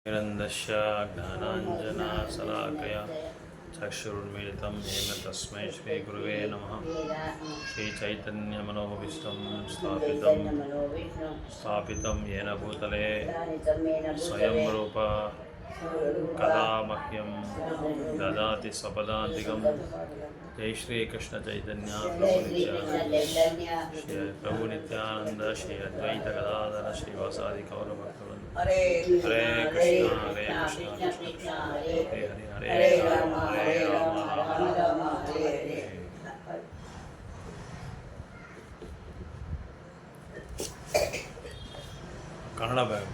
निरन्दस्य ज्ञानाञ्जनशलाकया चक्षुरुन्मीलितं येन तस्मै श्रीगुरुवे नमः। श्रीचैतन्यमनोभीष्टं स्थापितं येन भूतले स्वयं रूप कदा मह्यं ददाति स्वपदान्तिकं। जय श्री कृष्ण चैतन्य प्रभु नित्यानंद श्री अद्वैत गदाधर श्रीवासादि गौरभक्तवृंद। हरे कृष्ण हरे हरे हरे राम हरे राम हरे हरे। कन्नड़ बैग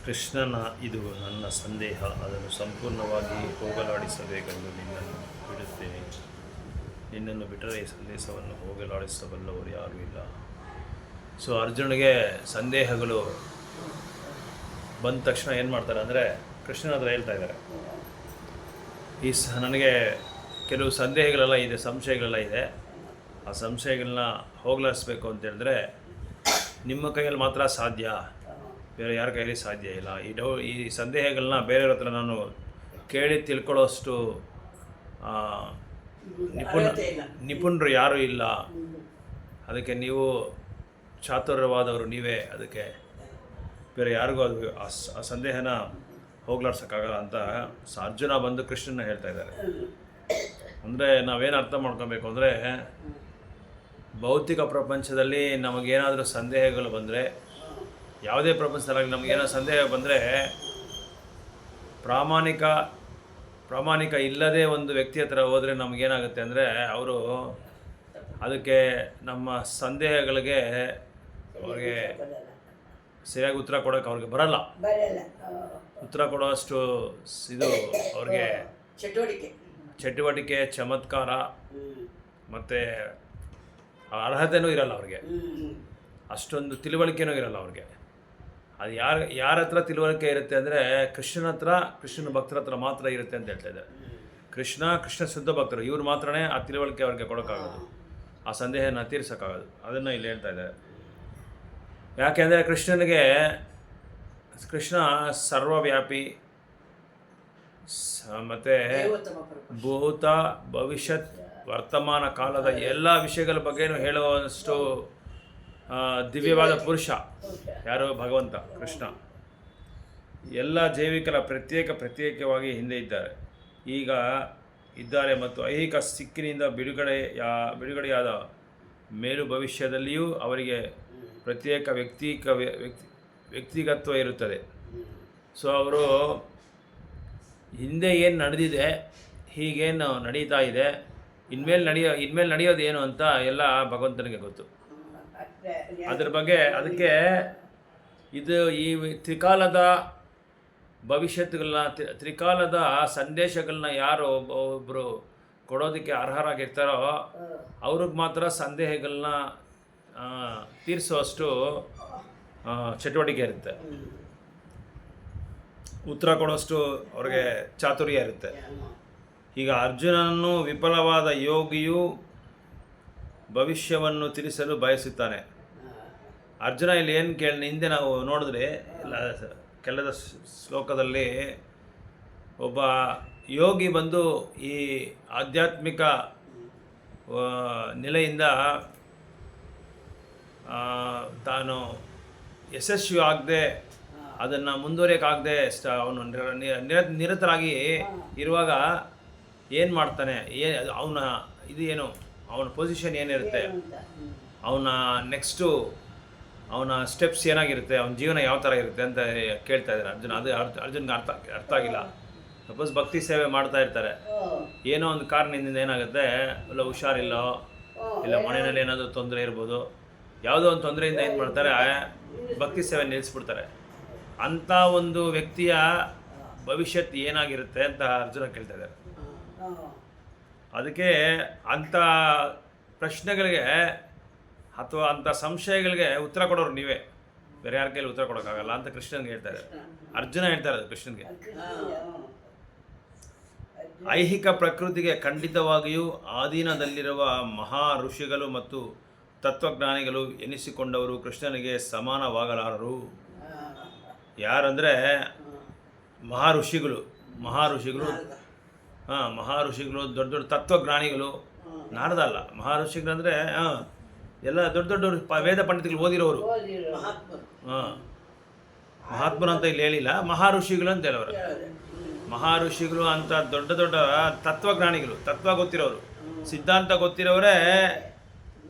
ಕೃಷ್ಣನ ಇದು ನನ್ನ ಸಂದೇಹ, ಅದನ್ನು ಸಂಪೂರ್ಣವಾಗಿ ಹೋಗಲಾಡಿಸಬೇಕೆಂದು ನಿನ್ನನ್ನು ಬಿಡುತ್ತೇನೆ. ನಿನ್ನನ್ನು ಬಿಟ್ಟರೆ ಈ ಸಂದೇಶವನ್ನು ಹೋಗಲಾಡಿಸಬಲ್ಲವರು ಯಾರೂ ಇಲ್ಲ. ಸೊ ಅರ್ಜುನಿಗೆ ಸಂದೇಹಗಳು ಬಂದ ತಕ್ಷಣ ಏನು ಮಾಡ್ತಾರೆ ಅಂದರೆ ಕೃಷ್ಣನ ಹತ್ರ ಹೇಳ್ತಾ ಇದ್ದಾರೆ, ನನಗೆ ಕೆಲವು ಸಂದೇಹಗಳೆಲ್ಲ ಇದೆ, ಸಂಶಯಗಳೆಲ್ಲ ಇದೆ. ಆ ಸಂಶಯಗಳನ್ನ ಹೋಗಲಾಡಿಸ್ಬೇಕು ಅಂತ ಹೇಳಿದ್ರೆ ನಿಮ್ಮ ಕೈಯಲ್ಲಿ ಮಾತ್ರ ಸಾಧ್ಯ, ಬೇರೆ ಯಾರ ಕೈಯಲ್ಲಿ ಸಾಧ್ಯ ಇಲ್ಲ. ಈ ಸಂದೇಹಗಳನ್ನ ಬೇರೆಯವ್ರ ಹತ್ರ ನಾನು ಕೇಳಿ ತಿಳ್ಕೊಳ್ಳೋಷ್ಟು ನಿಪುಣರು ಯಾರೂ ಇಲ್ಲ. ಅದಕ್ಕೆ ನೀವು ಚಾತುರ್ಯವಾದವರು ನೀವೇ, ಅದಕ್ಕೆ ಬೇರೆ ಯಾರಿಗೂ ಅದು ಆ ಸಂದೇಹನ ಹೋಗ್ಲಾಡ್ಸೋಕ್ಕಾಗಲ್ಲ ಅಂತ ಅರ್ಜುನ ಬಂದು ಕೃಷ್ಣನ ಹೇಳ್ತಾ ಇದ್ದಾರೆ. ಅಂದರೆ ನಾವೇನು ಅರ್ಥ ಮಾಡ್ಕೊಬೇಕು ಅಂದರೆ, ಭೌತಿಕ ಪ್ರಪಂಚದಲ್ಲಿ ನಮಗೇನಾದರೂ ಸಂದೇಹಗಳು ಬಂದರೆ, ಯಾವುದೇ ಪ್ರಪಂಚದಲ್ಲಿ ನಮಗೇನೋ ಸಂದೇಹ ಬಂದರೆ, ಪ್ರಾಮಾಣಿಕ ಇಲ್ಲದೆ ಒಂದು ವ್ಯಕ್ತಿ ಹತ್ರ ಹೋದರೆ ನಮಗೇನಾಗುತ್ತೆ ಅಂದರೆ, ಅವರು ಅದಕ್ಕೆ ನಮ್ಮ ಸಂದೇಹಗಳಿಗೆ ಅವ್ರಿಗೆ ಸರಿಯಾಗಿ ಉತ್ತರ ಕೊಡೋಕ್ಕೆ ಅವ್ರಿಗೆ ಬರಲ್ಲ. ಉತ್ತರ ಕೊಡೋಷ್ಟು ಇದು ಅವ್ರಿಗೆ ಚಟುವಟಿಕೆ, ಚಮತ್ಕಾರ ಮತ್ತು ಅರ್ಹತೆಯೂ ಇರಲ್ಲ ಅವ್ರಿಗೆ, ಅಷ್ಟೊಂದು ತಿಳುವಳಿಕೆನೂ ಇರಲ್ಲ ಅವ್ರಿಗೆ. ಅದು ಯಾರ ಹತ್ರ ತಿಳುವಳಿಕೆ ಇರುತ್ತೆ ಅಂದರೆ ಕೃಷ್ಣನ ಭಕ್ತರ ಹತ್ರ ಮಾತ್ರ ಇರುತ್ತೆ ಅಂತ ಹೇಳ್ತಾ ಇದ್ದಾರೆ. ಕೃಷ್ಣ ಶುದ್ಧ ಭಕ್ತರು, ಇವ್ರು ಮಾತ್ರನೇ ಆ ತಿಳುವಳಿಕೆ ಅವ್ರಿಗೆ ಕೊಡೋಕ್ಕಾಗೋದು, ಆ ಸಂದೇಹನ ತೀರ್ಸೋಕ್ಕಾಗೋದು. ಅದನ್ನು ಇಲ್ಲಿ ಹೇಳ್ತಾ ಇದ್ದಾರೆ. ಯಾಕೆಂದರೆ ಕೃಷ್ಣ ಸರ್ವವ್ಯಾಪಿ ಮತ್ತು ಭೂತ ಭವಿಷ್ಯತ್ ವರ್ತಮಾನ ಕಾಲದ ಎಲ್ಲ ವಿಷಯಗಳ ಬಗ್ಗೆನೂ ಹೇಳುವಷ್ಟು ದಿವ್ಯವಾದ ಪುರುಷ ಯಾರು? ಭಗವಂತ ಕೃಷ್ಣ. ಎಲ್ಲ ಜೈವಿಕರ ಪ್ರತ್ಯೇಕವಾಗಿ ಹಿಂದೆ ಇದ್ದಾರೆ ಮತ್ತು ಐಹಿಕ ಸಿಕ್ಕಿನಿಂದ ಬಿಡುಗಡೆಯಾದ ಮೇಲು ಭವಿಷ್ಯದಲ್ಲಿಯೂ ಅವರಿಗೆ ಪ್ರತ್ಯೇಕ ವ್ಯಕ್ತಿಗತ್ವ ಇರುತ್ತದೆ. ಸೊ ಅವರು ಹಿಂದೆ ಏನು ನಡೆದಿದೆ, ಹೀಗೇನು ನಡೀತಾ ಇದೆ, ಇನ್ಮೇಲೆ ನಡೆಯೋದು ಏನು ಅಂತ ಎಲ್ಲ ಭಗವಂತನಿಗೆ ಗೊತ್ತು. ಅದ್ರ ಬಗ್ಗೆ ಅದಕ್ಕೆ ಇದು ಈ ತ್ರಿಕಾಲದ ಭವಿಷ್ಯತ್ತುಗಳನ್ನ, ತ್ರಿಕಾಲದ ಸಂದೇಶಗಳನ್ನ ಯಾರು ಒಬ್ಬರು ಕೊಡೋದಕ್ಕೆ ಅರ್ಹರಾಗಿರ್ತಾರೋ ಅವ್ರಿಗೆ ಮಾತ್ರ ಸಂದೇಹಗಳನ್ನ ತೀರಿಸುವಷ್ಟು ಚಟುವಟಿಕೆ ಇರುತ್ತೆ, ಉತ್ತರ ಕೊಡೋಷ್ಟು ಅವ್ರಿಗೆ ಚಾತುರ್ಯ ಇರುತ್ತೆ. ಈಗ ಅರ್ಜುನನನ್ನು ವಿಫಲವಾದ ಯೋಗಿಯು ಭವಿಷ್ಯವನ್ನು ತಿಳಿಸಲು ಬಯಸುತ್ತಾನೆ. ಅರ್ಜುನ ಇಲ್ಲಿ ಏನು ಹಿಂದೆ ನಾವು ನೋಡಿದ್ರೆ ಕೆಲದ ಶ್ಲೋಕದಲ್ಲಿ ಒಬ್ಬ ಯೋಗಿ ಬಂದು ಈ ಆಧ್ಯಾತ್ಮಿಕ ನೆಲೆಯಿಂದ ತಾನು ಯಶಸ್ವಿ ಆಗದೆ, ಅದನ್ನು ಮುಂದುವರಿಯೋಕ್ಕಾಗದೆ ಅವನು ನಿರತರಾಗಿ ಇರುವಾಗ ಏನು ಮಾಡ್ತಾನೆ, ಅವನ ಪೊಸಿಷನ್ ಏನಿರುತ್ತೆ, ಅವನ ಸ್ಟೆಪ್ಸ್ ಏನಾಗಿರುತ್ತೆ, ಅವನ ಜೀವನ ಯಾವ ಥರ ಇರುತ್ತೆ ಅಂತ ಕೇಳ್ತಾ ಇದ್ದಾರೆ ಅರ್ಜುನ. ಅದು ಅರ್ಜುನ್ಗೆ ಅರ್ಥ ಆಗಿಲ್ಲ. ಸಪೋಸ್ ಭಕ್ತಿ ಸೇವೆ ಮಾಡ್ತಾ ಇರ್ತಾರೆ, ಏನೋ ಒಂದು ಕಾರಣದಿಂದ ಏನಾಗುತ್ತೆ, ಇಲ್ಲ ಹುಷಾರಿಲ್ಲೋ, ಇಲ್ಲ ಮನೆಯಲ್ಲಿ ಏನಾದರೂ ತೊಂದರೆ ಇರ್ಬೋದು, ಯಾವುದೋ ಒಂದು ತೊಂದರೆಯಿಂದ ಏನು ಮಾಡ್ತಾರೆ, ಭಕ್ತಿ ಸೇವೆ ನಿಲ್ಲಿಸ್ಬಿಡ್ತಾರೆ. ಅಂಥ ಒಂದು ವ್ಯಕ್ತಿಯ ಭವಿಷ್ಯತ್ ಏನಾಗಿರುತ್ತೆ ಅಂತ ಅರ್ಜುನ ಕೇಳ್ತಾ ಇದ್ದಾರೆ. ಅದಕ್ಕೆ ಅಂಥ ಪ್ರಶ್ನೆಗಳಿಗೆ ಅಥವಾ ಅಂಥ ಸಂಶಯಗಳಿಗೆ ಉತ್ತರ ಕೊಡೋರು ನೀವೇ, ಬೇರೆ ಯಾರ ಕೈಲಿ ಉತ್ತರ ಕೊಡೋಕ್ಕಾಗಲ್ಲ ಅಂತ ಕೃಷ್ಣನ್ಗೆ ಹೇಳ್ತಾರೆ. ಅರ್ಜುನ ಹೇಳ್ತಾರೆ ಅದು ಕೃಷ್ಣನ್ಗೆ. ಐಹಿಕ ಪ್ರಕೃತಿಗೆ ಖಂಡಿತವಾಗಿಯೂ ಆಧೀನದಲ್ಲಿರುವ ಮಹಾ ಋಷಿಗಳು ಮತ್ತು ತತ್ವಜ್ಞಾನಿಗಳು ಎನಿಸಿಕೊಂಡವರು ಕೃಷ್ಣನಿಗೆ ಸಮಾನವಾಗಲಾರರು. ಯಾರಂದರೆ ಮಹಾಋಷಿಗಳು ಮಹಾಋಷಿಗಳು ದೊಡ್ಡ ದೊಡ್ಡ ತತ್ವಜ್ಞಾನಿಗಳು. ನಾರದ ಅಲ್ಲ, ಮಹಾಋಷಿಗಳು ಅಂದರೆ ಎಲ್ಲ ದೊಡ್ಡ ದೊಡ್ಡವರು ವೇದ ಪಂಡಿತಗಳು ಓದಿರೋರು. ಮಹಾತ್ಮರು ಅಂತ ಇಲ್ಲಿ ಹೇಳಿಲ್ಲ, ಮಹಾಋಷಿಗಳು ಅಂತ ಹೇಳೋರು. ಮಹಾಋಷಿಗಳು ಅಂತ ದೊಡ್ಡ ದೊಡ್ಡ ತತ್ವಜ್ಞಾನಿಗಳು, ತತ್ವ ಗೊತ್ತಿರೋರು, ಸಿದ್ಧಾಂತ ಗೊತ್ತಿರೋರೇ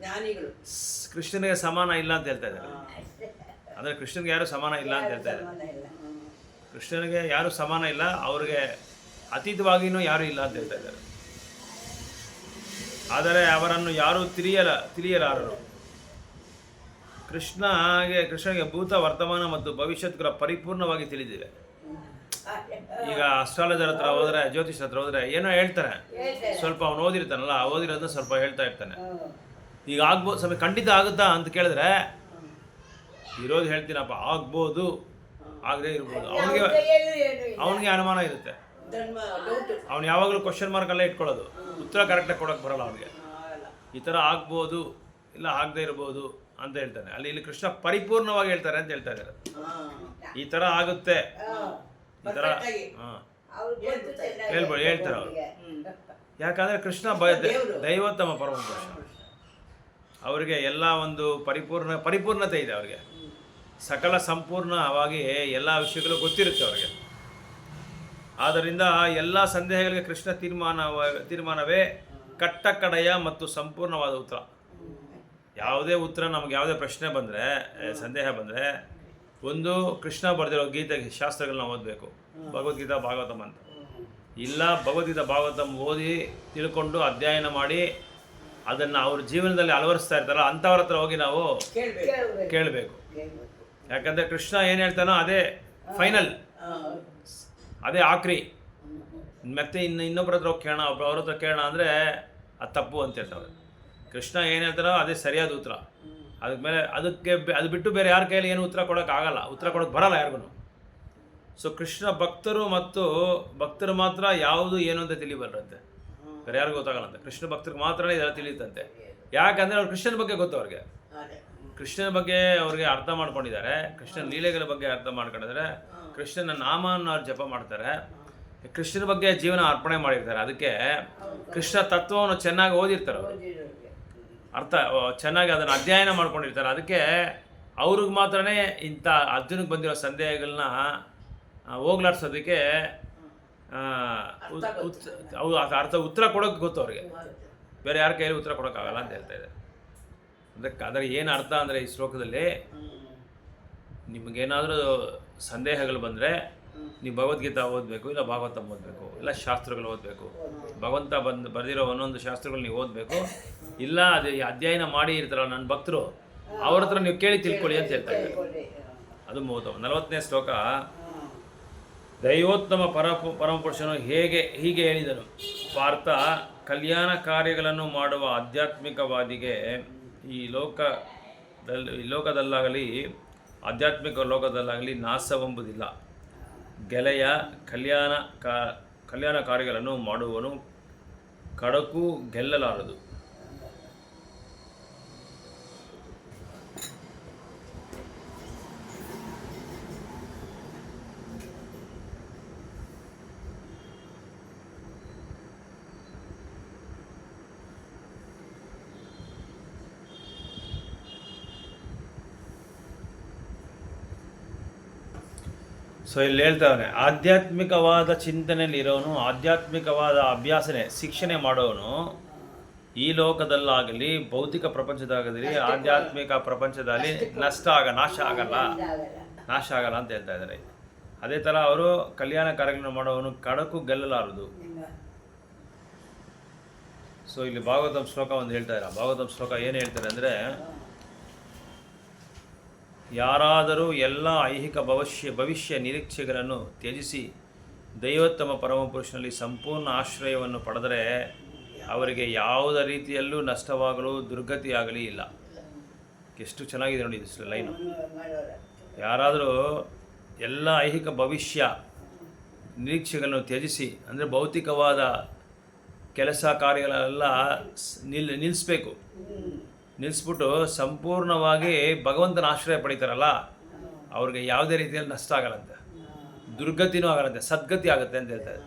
ಕೃಷ್ಣನಿಗೆ ಸಮಾನ ಇಲ್ಲ ಅಂತ ಹೇಳ್ತಾ ಇದ್ದಾರೆ. ಅಂದರೆ ಕೃಷ್ಣನಿಗೆ ಯಾರು ಸಮಾನ ಇಲ್ಲ ಅಂತ ಹೇಳ್ತಾ ಇದ್ದಾರೆ. ಕೃಷ್ಣನಿಗೆ ಯಾರು ಸಮಾನ ಇಲ್ಲ, ಅವ್ರಿಗೆ ಅತೀತವಾಗಿಯೂ ಯಾರೂ ಇಲ್ಲ ಅಂತ ಹೇಳ್ತಾ ಇದ್ದಾರೆ. ಆದರೆ ಅವರನ್ನು ಯಾರೂ ತಿಳಿಯಲಾರರು. ಕೃಷ್ಣನಿಗೆ ಭೂತ, ವರ್ತಮಾನ ಮತ್ತು ಭವಿಷ್ಯತ್ಗಳ ಪರಿಪೂರ್ಣವಾಗಿ ತಿಳಿದಿವೆ. ಈಗ ಅಸ್ಟ್ರಾಲಜರ್ ಹತ್ರ ಹೋದರೆ, ಜ್ಯೋತಿಷ್ ಹತ್ರ ಹೋದರೆ ಏನೋ ಹೇಳ್ತಾರೆ, ಸ್ವಲ್ಪ ಅವನು ಓದಿರ್ತಾನಲ್ಲ, ಓದಿರೋದನ್ನ ಸ್ವಲ್ಪ ಹೇಳ್ತಾ ಇರ್ತಾನೆ. ಈಗ ಆಗ್ಬೋದು ಸಮಯ ಖಂಡಿತ ಆಗುತ್ತಾ ಅಂತ ಕೇಳಿದ್ರೆ ಇರೋದು ಹೇಳ್ತೀನಪ್ಪ, ಆಗ್ಬೋದು, ಆಗದೆ ಇರ್ಬೋದು. ಅವನಿಗೆ ಅನುಮಾನ ಇರುತ್ತೆ. ಅವನು ಯಾವಾಗಲೂ ಕ್ವಶನ್ ಮಾರ್ಕಲ್ಲೇ ಇಟ್ಕೊಳ್ಳೋದು, ಉತ್ತರ ಕರೆಕ್ಟಾಗಿ ಕೊಡೋಕೆ ಬರಲ್ಲ ಅವನಿಗೆ. ಈ ಥರ ಆಗ್ಬೋದು, ಇಲ್ಲ ಆಗದೆ ಇರ್ಬೋದು ಅಂತ ಹೇಳ್ತಾನೆ. ಇಲ್ಲಿ ಕೃಷ್ಣ ಪರಿಪೂರ್ಣವಾಗಿ ಹೇಳ್ತಾರೆ ಅಂತ ಹೇಳ್ತಾ ಇದ್ದಾರೆ. ಈ ಥರ ಆಗುತ್ತೆ, ಈ ಥರ ಹೇಳ್ತಾರೆ ಅವರು. ಯಾಕಂದರೆ ಕೃಷ್ಣ ದೈವೋತ್ತಮ ಪರಮಪುರುಷ. ಅವರಿಗೆ ಎಲ್ಲ ಒಂದು ಪರಿಪೂರ್ಣತೆ ಇದೆ. ಅವರಿಗೆ ಸಕಲ ಸಂಪೂರ್ಣವಾಗಿ ಎಲ್ಲ ವಿಷಯಗಳು ಗೊತ್ತಿರುತ್ತೆ ಅವರಿಗೆ. ಆದ್ದರಿಂದ ಎಲ್ಲ ಸಂದೇಹಗಳಿಗೆ ಕೃಷ್ಣ ತೀರ್ಮಾನವೇ ಕಟ್ಟಕಡೆಯ ಮತ್ತು ಸಂಪೂರ್ಣವಾದ ಉತ್ತರ. ಯಾವುದೇ ಉತ್ತರ, ನಮಗೆ ಯಾವುದೇ ಪ್ರಶ್ನೆ ಬಂದರೆ, ಸಂದೇಹ ಬಂದರೆ, ಒಂದು ಕೃಷ್ಣ ಬರೆದಿರೋ ಗೀತೆ ಶಾಸ್ತ್ರಗಳನ್ನ ಓದಬೇಕು, ಭಗವದ್ಗೀತಾ ಭಾಗವತಮ್ ಅಂತ. ಇಲ್ಲ ಭಗವದ್ಗೀತಾ ಭಾಗವತಮ್ ಓದಿ ತಿಳ್ಕೊಂಡು ಅಧ್ಯಯನ ಮಾಡಿ ಅದನ್ನು ಅವ್ರ ಜೀವನದಲ್ಲಿ ಅಳವಡಿಸ್ತಾ ಇರ್ತಾರಲ್ಲ, ಅಂಥವ್ರ ಹತ್ರ ಹೋಗಿ ನಾವು ಕೇಳಬೇಕು. ಯಾಕಂದರೆ ಕೃಷ್ಣ ಏನು ಹೇಳ್ತಾನೋ ಅದೇ ಫೈನಲ್, ಅದೇ ಆಕ್ರಿ. ಮತ್ತೆ ಇನ್ನೊಬ್ಬರ ಹತ್ರ ಹೋಗಿ ಕೇಳೋಣ, ಅವ್ರ ಹತ್ರ ಕೇಳೋಣ ಅಂದರೆ ಅದು ತಪ್ಪು ಅಂತ ಹೇಳ್ತಾರೆ. ಕೃಷ್ಣ ಏನು ಹೇಳ್ತಾರೋ ಅದೇ ಸರಿಯಾದ ಉತ್ತರ. ಅದು ಬಿಟ್ಟು ಬೇರೆ ಯಾರ ಕೈಯಲ್ಲಿ ಏನು ಉತ್ತರ ಕೊಡೋಕ್ಕಾಗಲ್ಲ, ಉತ್ತರ ಕೊಡೋಕ್ಕೆ ಬರಲ್ಲ ಯಾರಿಗೂ. ಸೊ ಕೃಷ್ಣ ಭಕ್ತರು ಮಾತ್ರ ಯಾವುದು ಏನು ಅಂತ ತಿಳಿಬರುತ್ತೆ, ಬೇರೆ ಯಾರಿಗೂ ಗೊತ್ತಾಗಲ್ಲಂತೆ. ಕೃಷ್ಣ ಭಕ್ತರಿಗೆ ಮಾತ್ರ ಇದೆಲ್ಲ ತಿಳಿಯುತ್ತಂತೆ. ಯಾಕಂದರೆ ಅವ್ರು ಕೃಷ್ಣನ ಬಗ್ಗೆ ಗೊತ್ತು ಅವ್ರಿಗೆ. ಕೃಷ್ಣನ ಬಗ್ಗೆ ಅವ್ರಿಗೆ ಅರ್ಥ ಮಾಡ್ಕೊಂಡಿದ್ದಾರೆ, ಕೃಷ್ಣನ ಲೀಲೆಗಳ ಬಗ್ಗೆ ಅರ್ಥ ಮಾಡ್ಕೊಂಡಿದ್ದಾರೆ, ಕೃಷ್ಣನ ನಾಮವನ್ನು ಅವ್ರು ಜಪ ಮಾಡ್ತಾರೆ, ಕೃಷ್ಣನ ಬಗ್ಗೆ ಜೀವನ ಅರ್ಪಣೆ ಮಾಡಿರ್ತಾರೆ. ಅದಕ್ಕೆ ಕೃಷ್ಣ ತತ್ವವನ್ನು ಚೆನ್ನಾಗಿ ಓದಿರ್ತಾರೆ, ಅವರು ಅರ್ಥ ಚೆನ್ನಾಗಿ ಅದನ್ನು ಅಧ್ಯಯನ ಮಾಡ್ಕೊಂಡಿರ್ತಾರೆ. ಅದಕ್ಕೆ ಅವ್ರಿಗೆ ಮಾತ್ರನೇ ಇಂಥ ಅರ್ಜುನಿಗೆ ಬಂದಿರೋ ಸಂದೇಹಗಳನ್ನ ಹೋಗ್ಲಾಡ್ಸೋದಕ್ಕೆ ಉತ್ತರ ಕೊಡೋಕ್ಕೆ ಗೊತ್ತು ಅವ್ರಿಗೆ. ಬೇರೆ ಯಾರ ಕೈಯಲ್ಲಿ ಉತ್ತರ ಕೊಡೋಕ್ಕಾಗಲ್ಲ ಅಂತ ಹೇಳ್ತಾ ಇದೆ. ಅದರ ಏನು ಅರ್ಥ ಅಂದರೆ, ಈ ಶ್ಲೋಕದಲ್ಲಿ ನಿಮಗೇನಾದರೂ ಸಂದೇಹಗಳು ಬಂದರೆ ನೀವು ಭಗವದ್ಗೀತಾ ಓದಬೇಕು, ಇಲ್ಲ ಭಾಗವತಮ್ ಓದಬೇಕು, ಇಲ್ಲ ಶಾಸ್ತ್ರಗಳು ಓದಬೇಕು. ಭಗವಂತ ಬರೆದಿರೋ ಒಂದೊಂದು ಶಾಸ್ತ್ರಗಳು ನೀವು ಓದಬೇಕು. ಇಲ್ಲ ಅದು ಅಧ್ಯಯನ ಮಾಡಿ ಇರ್ತಾರಲ್ಲ ನನ್ನ ಭಕ್ತರು, ಅವ್ರ ಹತ್ರ ನೀವು ಕೇಳಿ ತಿಳ್ಕೊಳ್ಳಿ ಅಂತ ಹೇಳ್ತಾ ಇದ್ದಾರೆ. ಅದು 40ನೇ ಶ್ಲೋಕ. ದೈವೋತ್ತಮ ಪರಮಪುರುಷನು ಹೀಗೆ ಹೇಳಿದನು, ಪಾರ್ಥ, ಕಲ್ಯಾಣ ಕಾರ್ಯಗಳನ್ನು ಮಾಡುವ ಆಧ್ಯಾತ್ಮಿಕವಾದಿಗೆ ಈ ಲೋಕದಲ್ಲಾಗಲಿ ಆಧ್ಯಾತ್ಮಿಕ ಲೋಕದಲ್ಲಾಗಲಿ ನಾಶವೆಂಬುದಿಲ್ಲ. ಗೆಳೆಯ, ಕಲ್ಯಾಣ ಕಾರ್ಯಗಳನ್ನು ಮಾಡುವವನು ಕಡಕು ಗೆಲ್ಲಲಾರದು. ಸೊ ಇಲ್ಲಿ ಹೇಳ್ತಾವನೆ, ಆಧ್ಯಾತ್ಮಿಕವಾದ ಚಿಂತನೆಯಲ್ಲಿ ಇರೋನು, ಆಧ್ಯಾತ್ಮಿಕವಾದ ಅಭ್ಯಾಸನೆ ಶಿಕ್ಷಣೆ ಮಾಡೋನು ಈ ಲೋಕದಲ್ಲಾಗಲಿ ಭೌತಿಕ ಪ್ರಪಂಚದಾಗಲಿ ಆಧ್ಯಾತ್ಮಿಕ ಪ್ರಪಂಚದಲ್ಲಿ ನಾಶ ಆಗಲ್ಲ ಅಂತ ಹೇಳ್ತಾ ಇದ್ದಾರೆ. ಅದೇ ಥರ ಅವರು ಕಲ್ಯಾಣ ಕಾರ್ಯಗಳನ್ನು ಮಾಡೋವನು ಕಡಕು ಗೆಲ್ಲಲಾರದು. ಸೊ ಇಲ್ಲಿ ಭಾಗವತಮ್ ಶ್ಲೋಕ ಒಂದು ಹೇಳ್ತಾ ಇದ್ದಾರೆ. ಭಾಗವತಮ್ ಶ್ಲೋಕ ಏನು ಹೇಳ್ತಾರೆ ಅಂದರೆ, ಯಾರಾದರೂ ಎಲ್ಲ ಐಹಿಕ ಭವಿಷ್ಯ ನಿರೀಕ್ಷೆಗಳನ್ನು ತ್ಯಜಿಸಿ ದೈವೋತ್ತಮ ಪರಮಪುರುಷನಲ್ಲಿ ಸಂಪೂರ್ಣ ಆಶ್ರಯವನ್ನು ಪಡೆದರೆ ಅವರಿಗೆ ಯಾವುದೇ ರೀತಿಯಲ್ಲೂ ನಷ್ಟವಾಗಲು ದುರ್ಗತಿಯಾಗಲಿ ಇಲ್ಲ. ಎಷ್ಟು ಚೆನ್ನಾಗಿದೆ ನೋಡಿ ಇದು ಲೈನು. ಯಾರಾದರೂ ಎಲ್ಲ ಐಹಿಕ ಭವಿಷ್ಯ ನಿರೀಕ್ಷೆಗಳನ್ನು ತ್ಯಜಿಸಿ, ಅಂದರೆ ಭೌತಿಕವಾದ ಕೆಲಸ ಕಾರ್ಯಗಳೆಲ್ಲ ನಿಲ್ಲಿಸ್ಬೇಕು. ನಿಲ್ಲಿಸ್ಬಿಟ್ಟು ಸಂಪೂರ್ಣವಾಗಿ ಭಗವಂತನ ಆಶ್ರಯ ಪಡಿತಾರಲ್ಲ, ಅವ್ರಿಗೆ ಯಾವುದೇ ರೀತಿಯಲ್ಲಿ ನಷ್ಟ ಆಗಲ್ಲಂತೆ, ದುರ್ಗತಿನೂ ಆಗಲ್ಲಂತೆ, ಸದ್ಗತಿ ಆಗುತ್ತೆ ಅಂತ ಹೇಳ್ತಾರೆ.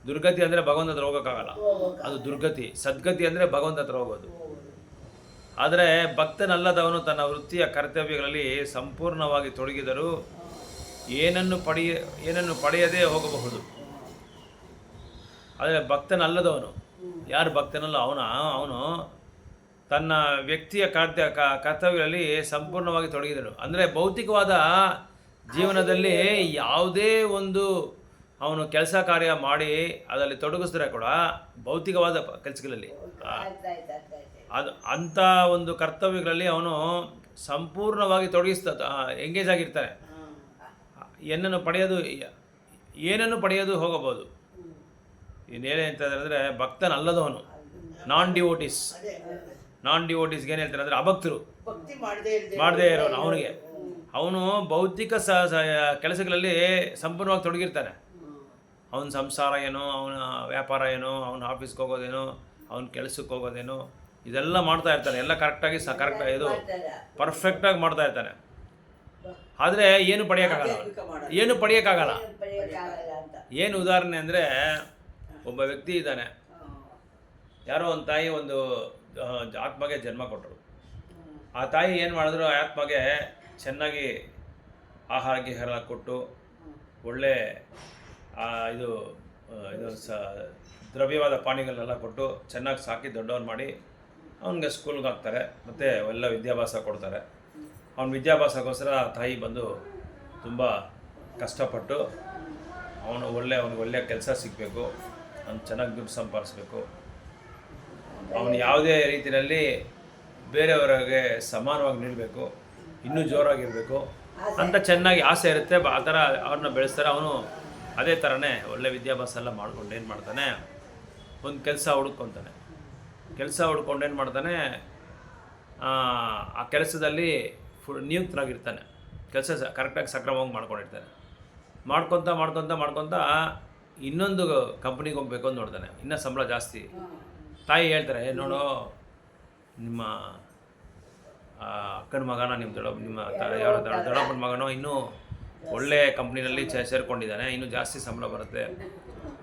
ದುರ್ಗತಿ ಅಂದರೆ ಭಗವಂತ ಹತ್ರ ಹೋಗೋಕ್ಕಾಗಲ್ಲ, ಅದು ದುರ್ಗತಿ. ಸದ್ಗತಿ ಅಂದರೆ ಭಗವಂತ ಹತ್ರ ಹೋಗೋದು. ಆದರೆ ಭಕ್ತನಲ್ಲದವನು ತನ್ನ ವೃತ್ತಿಯ ಕರ್ತವ್ಯಗಳಲ್ಲಿ ಸಂಪೂರ್ಣವಾಗಿ ತೊಡಗಿದರೂ ಏನನ್ನು ಪಡೆಯದೇ ಹೋಗಬಹುದು. ಆದರೆ ಭಕ್ತನಲ್ಲದವನು, ಯಾರು ಭಕ್ತನಲ್ಲ ಅವನು ತನ್ನ ವ್ಯಕ್ತಿಯ ಕರ್ತವ್ಯಗಳಲ್ಲಿ ಸಂಪೂರ್ಣವಾಗಿ ತೊಡಗಿದನು. ಅಂದರೆ ಭೌತಿಕವಾದ ಜೀವನದಲ್ಲಿ ಯಾವುದೇ ಒಂದು ಅವನು ಕೆಲಸ ಕಾರ್ಯ ಮಾಡಿ ಅದರಲ್ಲಿ ತೊಡಗಿಸಿದ್ರೆ ಕೂಡ ಭೌತಿಕವಾದ ಕೆಲಸಗಳಲ್ಲಿ ಅಂಥ ಒಂದು ಕರ್ತವ್ಯಗಳಲ್ಲಿ ಅವನು ಸಂಪೂರ್ಣವಾಗಿ ಎಂಗೇಜ್ ಆಗಿರ್ತಾನೆ. ಏನನ್ನು ಪಡೆಯೋದು ಹೋಗಬಹುದು. ಇನ್ನೇನು ಹೇಳ್ತಾರೆ ಅಂದರೆ ಭಕ್ತನಲ್ಲದವನು, ನಾನ್ ಡಿವೋಟೀಸ್ಗೆ ಏನು ಹೇಳ್ತಾರೆ ಅಂದರೆ ಅಭಕ್ತರು, ಮಾಡದೇ ಇರೋನು, ಅವನು ಭೌತಿಕ ಕೆಲಸಗಳಲ್ಲಿ ಸಂಪೂರ್ಣವಾಗಿ ತೊಡಗಿರ್ತಾನೆ. ಅವನ ಸಂಸಾರ ಏನೋ, ಅವನ ವ್ಯಾಪಾರ ಏನೋ, ಅವನ ಆಫೀಸ್ಗೆ ಹೋಗೋದೇನೋ, ಅವನ ಕೆಲಸಕ್ಕೆ ಹೋಗೋದೇನೋ, ಇದೆಲ್ಲ ಮಾಡ್ತಾ ಇರ್ತಾನೆ. ಎಲ್ಲ ಕರೆಕ್ಟಾಗಿ ಇದು ಪರ್ಫೆಕ್ಟಾಗಿ ಮಾಡ್ತಾ ಇರ್ತಾನೆ. ಆದರೆ ಏನು ಪಡೆಯೋಕ್ಕಾಗಲ್ಲ. ಏನು ಉದಾಹರಣೆ ಅಂದರೆ, ಒಬ್ಬ ವ್ಯಕ್ತಿ ಇದ್ದಾನೆ, ಯಾರೋ ಒಂದು ತಾಯಿ ಒಂದು ಆತ್ಮಗೆ ಜನ್ಮ ಕೊಟ್ಟರು. ಆ ತಾಯಿ ಏನು ಮಾಡಿದ್ರು, ಆ ಆತ್ಮಗೆ ಚೆನ್ನಾಗಿ ಆಹಾರ ಗೀಹಾರ ಕೊಟ್ಟು ಒಳ್ಳೆ ಇದು ದ್ರವ್ಯವಾದ ಪಾನೀಯಗಳನ್ನೆಲ್ಲ ಕೊಟ್ಟು ಚೆನ್ನಾಗಿ ಸಾಕಿ ದೊಡ್ಡವನು ಮಾಡಿ ಅವನಿಗೆ ಸ್ಕೂಲ್ಗೆ ಹಾಕ್ತಾರೆ, ಮತ್ತು ಎಲ್ಲ ವಿದ್ಯಾಭ್ಯಾಸ ಕೊಡ್ತಾರೆ. ಅವನ ವಿದ್ಯಾಭ್ಯಾಸಕ್ಕೋಸ್ಕರ ತಾಯಿ ಬಂದು ತುಂಬ ಕಷ್ಟಪಟ್ಟು ಅವ್ನಿಗೆ ಒಳ್ಳೆಯ ಕೆಲಸ ಸಿಗಬೇಕು, ಅವ್ನು ಚೆನ್ನಾಗಿ ದುಡ್ಡು ಸಂಪಾದಿಸ್ಬೇಕು, ಅವನು ಯಾವುದೇ ರೀತಿಯಲ್ಲಿ ಬೇರೆಯವರಿಗೆ ಸಮಾನವಾಗಿ ನೀಡಬೇಕು, ಇನ್ನೂ ಜೋರಾಗಿರಬೇಕು ಅಂತ ಚೆನ್ನಾಗಿ ಆಸೆ ಇರುತ್ತೆ. ಆ ಥರ ಅವ್ರನ್ನ ಬೆಳೆಸ್ತಾರೆ. ಅವನು ಅದೇ ಥರನೇ ಒಳ್ಳೆ ವಿದ್ಯಾಭ್ಯಾಸ ಎಲ್ಲ ಮಾಡ್ಕೊಂಡು ಏನು ಮಾಡ್ತಾನೆ, ಒಂದು ಕೆಲಸ ಹುಡ್ಕೊತಾನೆ. ಕೆಲಸ ಹುಡ್ಕೊಂಡು ಏನು ಮಾಡ್ತಾನೆ, ಆ ಕೆಲಸದಲ್ಲಿ ನಿಯುಕ್ತನಾಗಿರ್ತಾನೆ. ಕೆಲಸ ಕರೆಕ್ಟಾಗಿ ಸಕ್ರಮವಾಗಿ ಮಾಡ್ಕೊಂಡಿರ್ತಾನೆ. ಮಾಡ್ಕೊತ ಇನ್ನೊಂದು ಕಂಪ್ನಿಗೆ ಹೋಗ್ಬೇಕು ಅಂತ ನೋಡ್ತಾನೆ. ಇನ್ನೂ ಸಂಬಳ ಜಾಸ್ತಿ. ತಾಯಿ ಹೇಳ್ತಾರೆ, ನೋಡು ನಿಮ್ಮ ಅಕ್ಕನ ಮಗನ, ನಿಮ್ಮ ದೊಡ್ಡಪ್ಪನ ಮಗನೋ ಇನ್ನೂ ಒಳ್ಳೆ ಕಂಪ್ನಿನಲ್ಲಿ ಸೇರಿಕೊಂಡಿದ್ದಾನೆ, ಇನ್ನೂ ಜಾಸ್ತಿ ಸಂಬಳ ಬರುತ್ತೆ,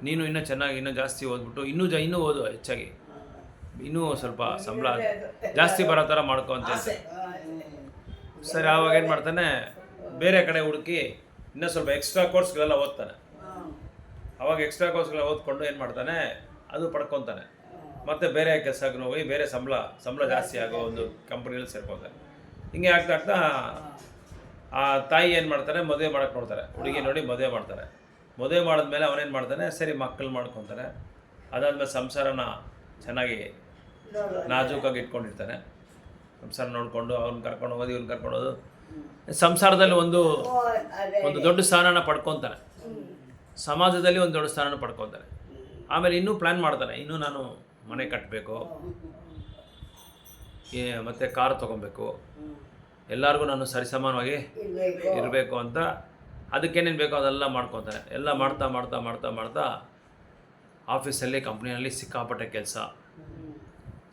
ನೀನು ಇನ್ನೂ ಜಾಸ್ತಿ ಓದ್ಬಿಟ್ಟು ಇನ್ನೂ ಓದು, ಹೆಚ್ಚಾಗಿ ಇನ್ನೂ ಸ್ವಲ್ಪ ಸಂಬಳ ಜಾಸ್ತಿ ಬರೋ ಥರ ಮಾಡ್ಕೊ ಅಂತ ಹೇಳ್ತಾರೆ. ಸರಿ, ಆವಾಗ ಏನು ಮಾಡ್ತಾನೆ, ಬೇರೆ ಕಡೆ ಹುಡುಕಿ ಇನ್ನೂ ಸ್ವಲ್ಪ ಎಕ್ಸ್ಟ್ರಾ ಕೋರ್ಸ್ಗಳೆಲ್ಲ ಓದ್ತಾನೆ. ಆವಾಗ ಎಕ್ಸ್ಟ್ರಾ ಕೋರ್ಸ್ಗಳೆಲ್ಲ ಓದ್ಕೊಂಡು ಏನು ಮಾಡ್ತಾನೆ, ಅದು ಪಡ್ಕೊತಾನೆ. ಮತ್ತು ಬೇರೆ ಕೆಲಸಕ್ಕೆ ಹೋಗಿ ಬೇರೆ ಸಂಬಳ ಜಾಸ್ತಿ ಆಗೋ ಒಂದು ಕಂಪ್ನಿಯಲ್ಲಿ ಸೇರ್ಕೊತಾರೆ. ಹಿಂಗೆ ಆಗ್ತಾ ಆ ತಾಯಿ ಏನು ಮಾಡ್ತಾರೆ, ಮದುವೆ ಮಾಡೋಕ್ಕೆ ನೋಡ್ತಾರೆ. ಹುಡುಗಿ ನೋಡಿ ಮದುವೆ ಮಾಡ್ತಾರೆ. ಮದುವೆ ಮಾಡಿದ್ಮೇಲೆ ಅವನೇನು ಮಾಡ್ತಾನೆ, ಸರಿ ಮಕ್ಕಳು ಮಾಡ್ಕೊತಾನೆ. ಅದಾದಮೇಲೆ ಸಂಸಾರನ ಚೆನ್ನಾಗಿ ನಾಜೂಕಾಗಿ ಇಟ್ಕೊಂಡಿರ್ತಾನೆ. ಸಂಸಾರ ನೋಡಿಕೊಂಡು ಅವ್ನು ಕರ್ಕೊಂಡು ಹೋಗೋದು, ಇವ್ನು ಕರ್ಕೊಂಡು ಹೋಗೋದು, ಸಂಸಾರದಲ್ಲಿ ಒಂದು ದೊಡ್ಡ ಸ್ಥಾನನ ಪಡ್ಕೊತಾನೆ. ಸಮಾಜದಲ್ಲಿ ಒಂದು ದೊಡ್ಡ ಸ್ಥಾನನ ಪಡ್ಕೊತಾನೆ. ಆಮೇಲೆ ಇನ್ನೂ ಪ್ಲ್ಯಾನ್ ಮಾಡ್ತಾನೆ, ಇನ್ನೂ ನಾನು ಮನೆ ಕಟ್ಟಬೇಕು, ಮತ್ತು ಕಾರ್ ತೊಗೊಬೇಕು, ಎಲ್ಲರಿಗೂ ನಾನು ಸರಿಸಮಾನವಾಗಿ ಇರಬೇಕು ಅಂತ ಅದಕ್ಕೇನೇನು ಬೇಕೋ ಅದೆಲ್ಲ ಮಾಡ್ಕೊತಾನೆ. ಎಲ್ಲ ಮಾಡ್ತಾ ಆಫೀಸಲ್ಲಿ ಕಂಪ್ನಿಯಲ್ಲಿ ಸಿಕ್ಕಾಪಟ್ಟೆ ಕೆಲಸ,